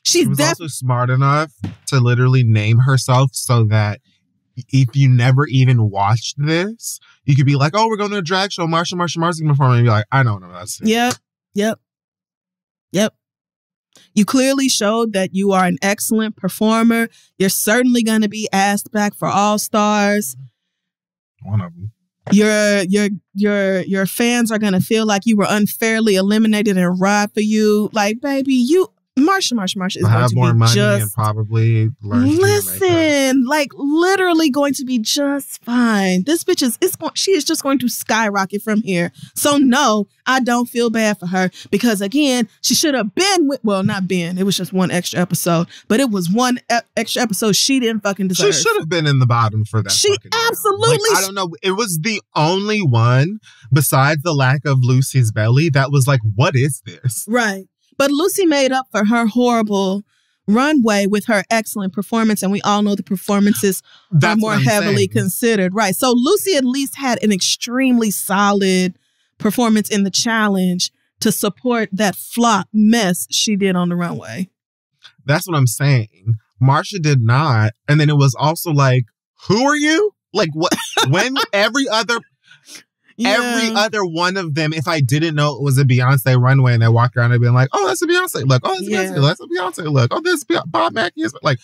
She was also smart enough to literally name herself so that if you never even watched this, you could be like, oh, we're going to a drag show. Marsha going to perform. And be like, I don't know. That's it. Yep. You clearly showed that you are an excellent performer. You're certainly going to be asked back for All Stars. One of them. Your fans are going to feel like you were unfairly eliminated and ride for you. Like, baby, Marsha is I'll going have to more be money and just probably learn to do makeup. listen, like literally going to be just fine. This bitch she is just going to skyrocket from here. So no, I don't feel bad for her because again, she should have been not been. It was just one extra episode, but it was one extra episode she didn't fucking deserve. She should have been in the bottom for that. She absolutely. Like, I don't know. It was the only one besides the lack of Lucy's belly that was like, what is this? Right. But Lucy made up for her horrible runway with her excellent performance. And we all know the performances are more heavily considered. Right. So Lucy at least had an extremely solid performance in the challenge to support that flop mess she did on the runway. That's what I'm saying. Marsha did not. And then it was also like, who are you? Like what? When every other one of them, if I didn't know it was a Beyonce runway and they walked around and been like, oh, that's a Beyonce look. Oh, that's a Beyonce look. That's a Beyonce look. Oh, this Bob Mackie is like,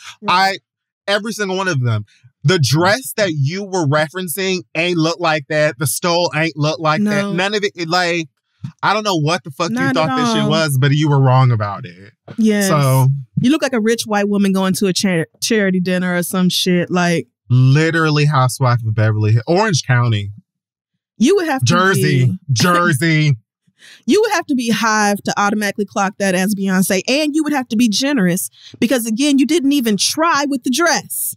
every single one of them. The dress that you were referencing ain't look like that. The stole ain't look like that. None of it, like, I don't know what the fuck you thought this shit was, but you were wrong about it. Yeah. So you look like a rich white woman going to a charity dinner or some shit. Like literally Housewife of Beverly Hills, Orange County. You would have to Jersey. You would have to be Hive to automatically clock that as Beyonce. And you would have to be generous because, again, you didn't even try with the dress.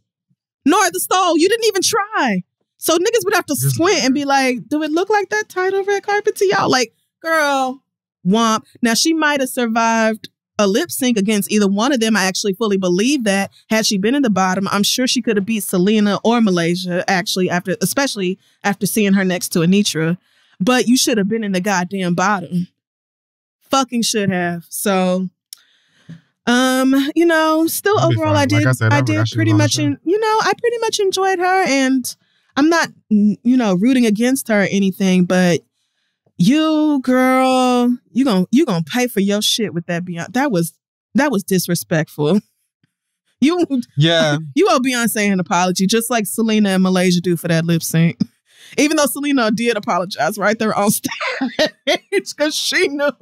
Nor the stole. You didn't even try. So niggas would have to squint and be like, do it look like that title red carpet to y'all? Like, girl, womp. Now, she might have survived a lip sync against either one of them. I actually fully believe that. Had she been in the bottom, I'm sure she could have beat Selena or Malaysia, actually, especially after seeing her next to Anitra. But you should have been in the goddamn bottom. Fucking should have. So, still overall, I did pretty much enjoyed her, and I'm not, rooting against her or anything, but you, girl, you gonna pay for your shit with that Beyonce. That was disrespectful. You owe Beyonce an apology, just like Selena and Malaysia do for that lip sync. Even though Selena did apologize right there on stage because she knew.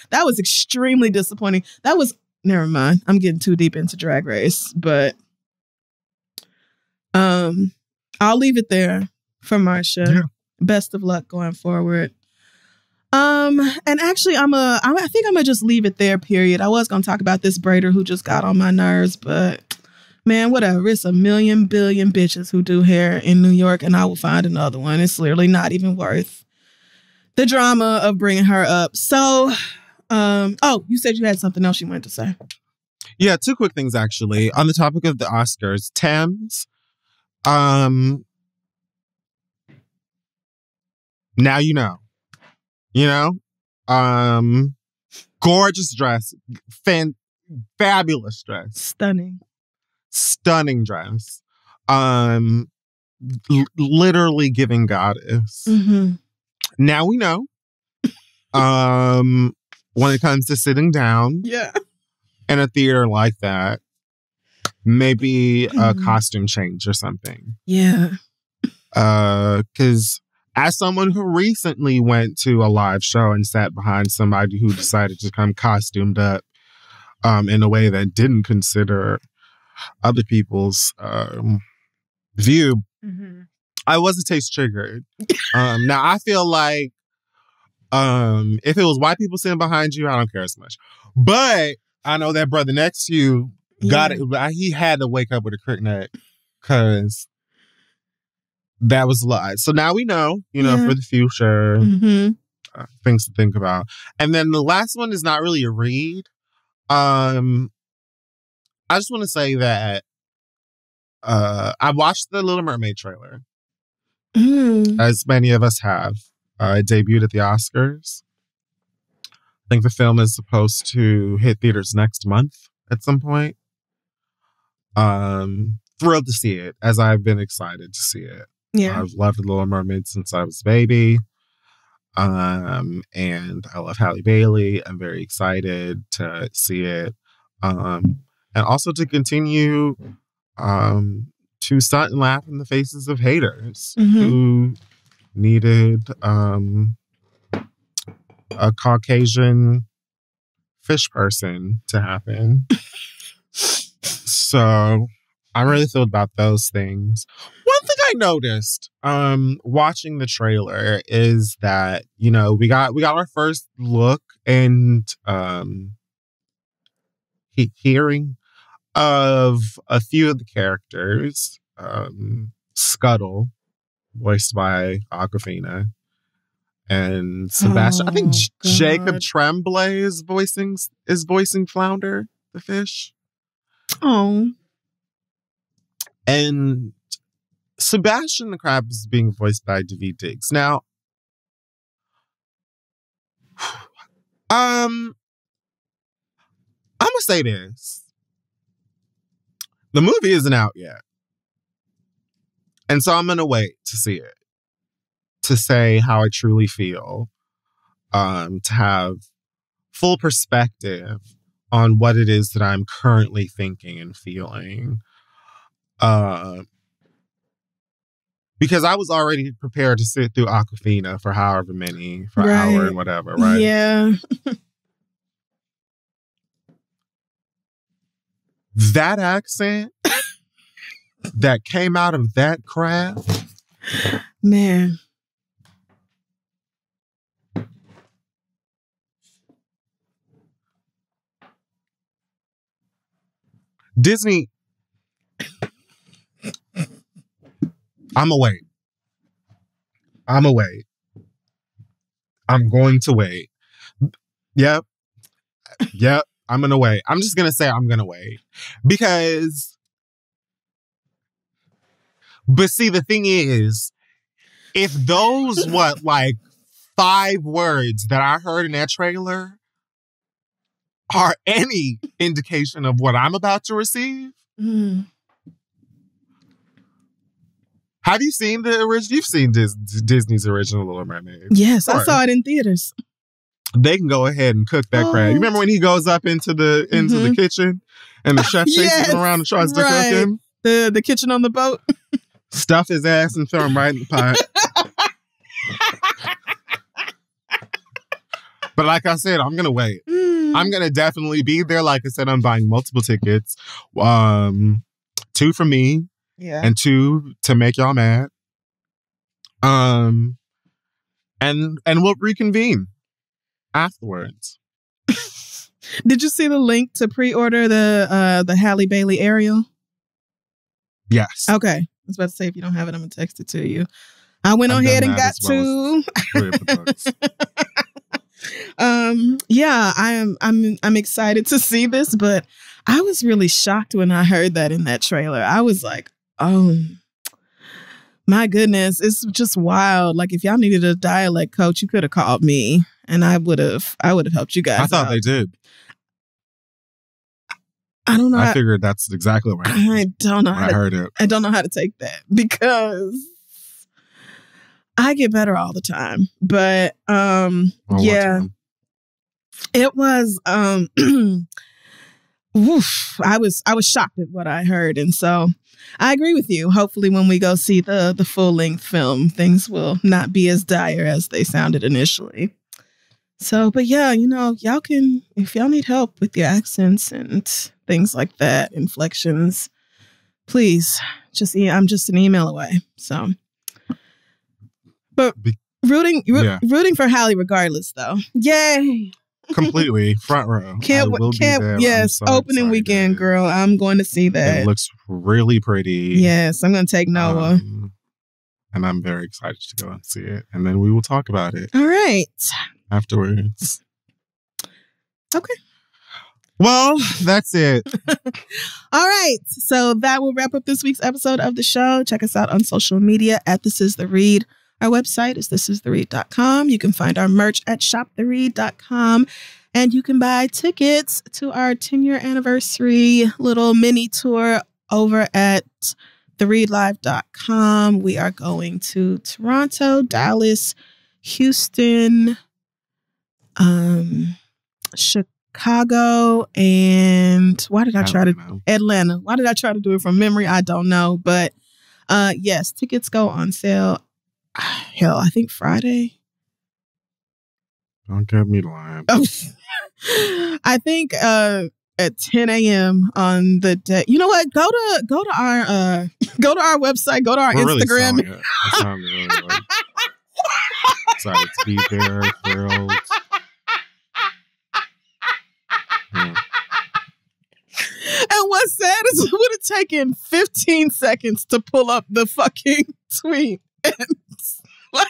That was extremely disappointing. Never mind. I'm getting too deep into Drag Race, but I'll leave it there for Marsha. Yeah. Best of luck going forward. And actually, I think I'm gonna just leave it there. Period. I was gonna talk about this braider who just got on my nerves, but man, whatever. It's a million billion bitches who do hair in New York, and I will find another one. It's literally not even worth the drama of bringing her up. So, you said you had something else you wanted to say. Yeah, two quick things actually on the topic of the Oscars. Thames, now gorgeous dress, fabulous dress, stunning dress, literally giving goddess. Mm-hmm. Now we know, when it comes to sitting down, in a theater like that, maybe a costume change or something. Yeah, because as someone who recently went to a live show and sat behind somebody who decided to come costumed up in a way that didn't consider other people's view, I was a taste triggered. Now, I feel like if it was white people sitting behind you, I don't care as much. But I know that brother next to you got it. He had to wake up with a crick neck because that was a lot. So now we know, for the future, things to think about. And then the last one is not really a read. I just want to say that I watched the Little Mermaid trailer, as many of us have. It debuted at the Oscars. I think the film is supposed to hit theaters next month at some point. Thrilled to see it, as I've been excited to see it. Yeah. I've loved The Little Mermaid since I was a baby. And I love Halle Bailey. I'm very excited to see it. And also to continue to stunt and laugh in the faces of haters who needed a Caucasian fish person to happen. So I'm really thrilled about those things. One thing I noticed watching the trailer is that, you know, we got our first look and hearing of a few of the characters. Scuttle, voiced by Awkwafina, and Sebastian. I think Jacob Tremblay is voicing Flounder the fish. Oh. And Sebastian the crab is being voiced by Daveed Diggs. Now, I'm gonna say this. The movie isn't out yet. And so I'm gonna wait to see it, to say how I truly feel, to have full perspective on what it is that I'm currently thinking and feeling. Because I was already prepared to sit through Awkwafina for however many, for an hour and whatever, right? Yeah. That accent that came out of that crab. Man. Disney, I'm away. I'm going to wait. Yep. I'm going to wait. I'm just going to say I'm going to wait. Because, but see, the thing is, if those, 5 words that I heard in that trailer are any indication of what I'm about to receive, have you seen the original? You've seen Disney's original Little Mermaid. Yes, I saw it in theaters. They can go ahead and cook that crab. You remember when he goes up into the kitchen and the chef chases him around and tries to cook him? The kitchen on the boat. Stuff his ass and throw him right in the pot. But like I said, I'm gonna wait. I'm gonna definitely be there. Like I said, I'm buying multiple tickets. 2 for me. Yeah. And 2 to make y'all mad. And we'll reconvene afterwards. Did you see the link to pre-order the Halle Bailey Ariel? Yes. Okay. I was about to say, if you don't have it, I'm gonna text it to you. I went ahead and got 2. Yeah, I'm excited to see this, but I was really shocked when I heard that in that trailer. I was like, oh my goodness, it's just wild. Like, if y'all needed a dialect coach, you could have called me and I would have helped you guys. I thought they did. I don't know. I figured that's exactly what I don't know. I heard it. I don't know how to take that because I get better all the time. But yeah, it was oof, I was shocked at what I heard, and so I agree with you. Hopefully, when we go see the full length film, things will not be as dire as they sounded initially. So, but yeah, you know, y'all can, if y'all need help with your accents and things like that, inflections, please I'm just an email away. So, but rooting for Halle regardless, though. Yay. Completely front row. Yes, so opening weekend, girl. I'm going to see that. It looks really pretty. Yes, I'm going to take Noah. And I'm very excited to go and see it. And then we will talk about it. All right. Afterwards. Okay. Well, that's it. All right. So that will wrap up this week's episode of the show. Check us out on social media at This Is The Read. Our website is thisistheread.com. You can find our merch at shoptheread.com. And you can buy tickets to our 10-year anniversary little mini tour over at thereadlive.com. We are going to Toronto, Dallas, Houston, Chicago, and Atlanta. Why did I try to do it from memory? I don't know. But yes, tickets go on sale. Hell, I think Friday. Don't get me lying. I think at 10 a.m. on the day. You know what? Go to our website. Go to our Instagram. Really it sounded really like excited to be there, thrilled. Yeah. And what's sad is it would have taken 15 seconds to pull up the fucking tweet. And like,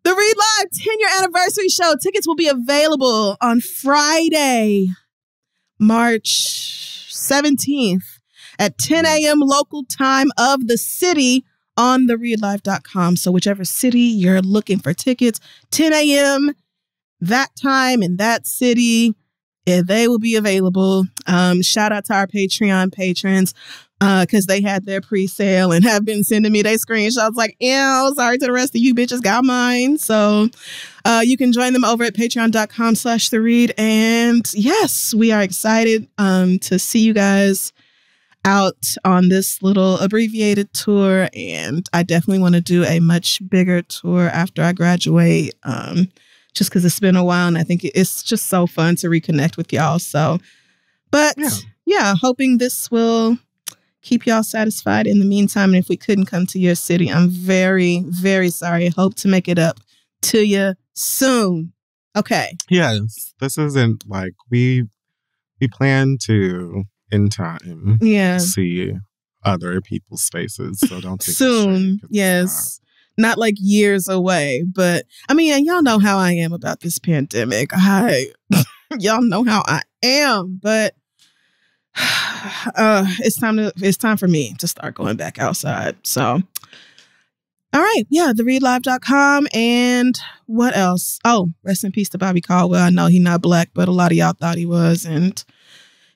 the Read Live 10-year anniversary show. Tickets will be available on Friday, March 17th at 10 a.m. local time of the city on thereadlive.com. So whichever city you're looking for tickets, 10 a.m. that time in that city, they will be available. Shout out to our Patreon patrons because they had their pre-sale and have been sending me their screenshots like, ew, sorry to the rest of you bitches, got mine. So you can join them over at patreon.com/theread. And yes, we are excited to see you guys out on this little abbreviated tour. And I definitely want to do a much bigger tour after I graduate. Just because it's been a while and I think it's just so fun to reconnect with y'all. So, but yeah, hoping this will keep y'all satisfied in the meantime. And if we couldn't come to your city, I'm very, very sorry. I hope to make it up to you soon. Okay. Yes, this isn't like we plan to in time see other people's faces. So don't take soon. Yes. Not like years away, but I mean, y'all know how I am about this pandemic. Y'all know how I am, but it's time for me to start going back outside. So, all right. Yeah. Thereadlive.com. And what else? Oh, rest in peace to Bobby Caldwell. I know he's not black, but a lot of y'all thought he was. And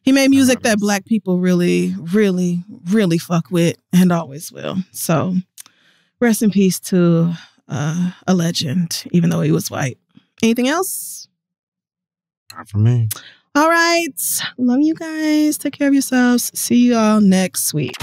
he made music that black people really, really, really fuck with and always will. So rest in peace to a legend, even though he was white. Anything else? Not for me. All right. Love you guys. Take care of yourselves. See you all next week.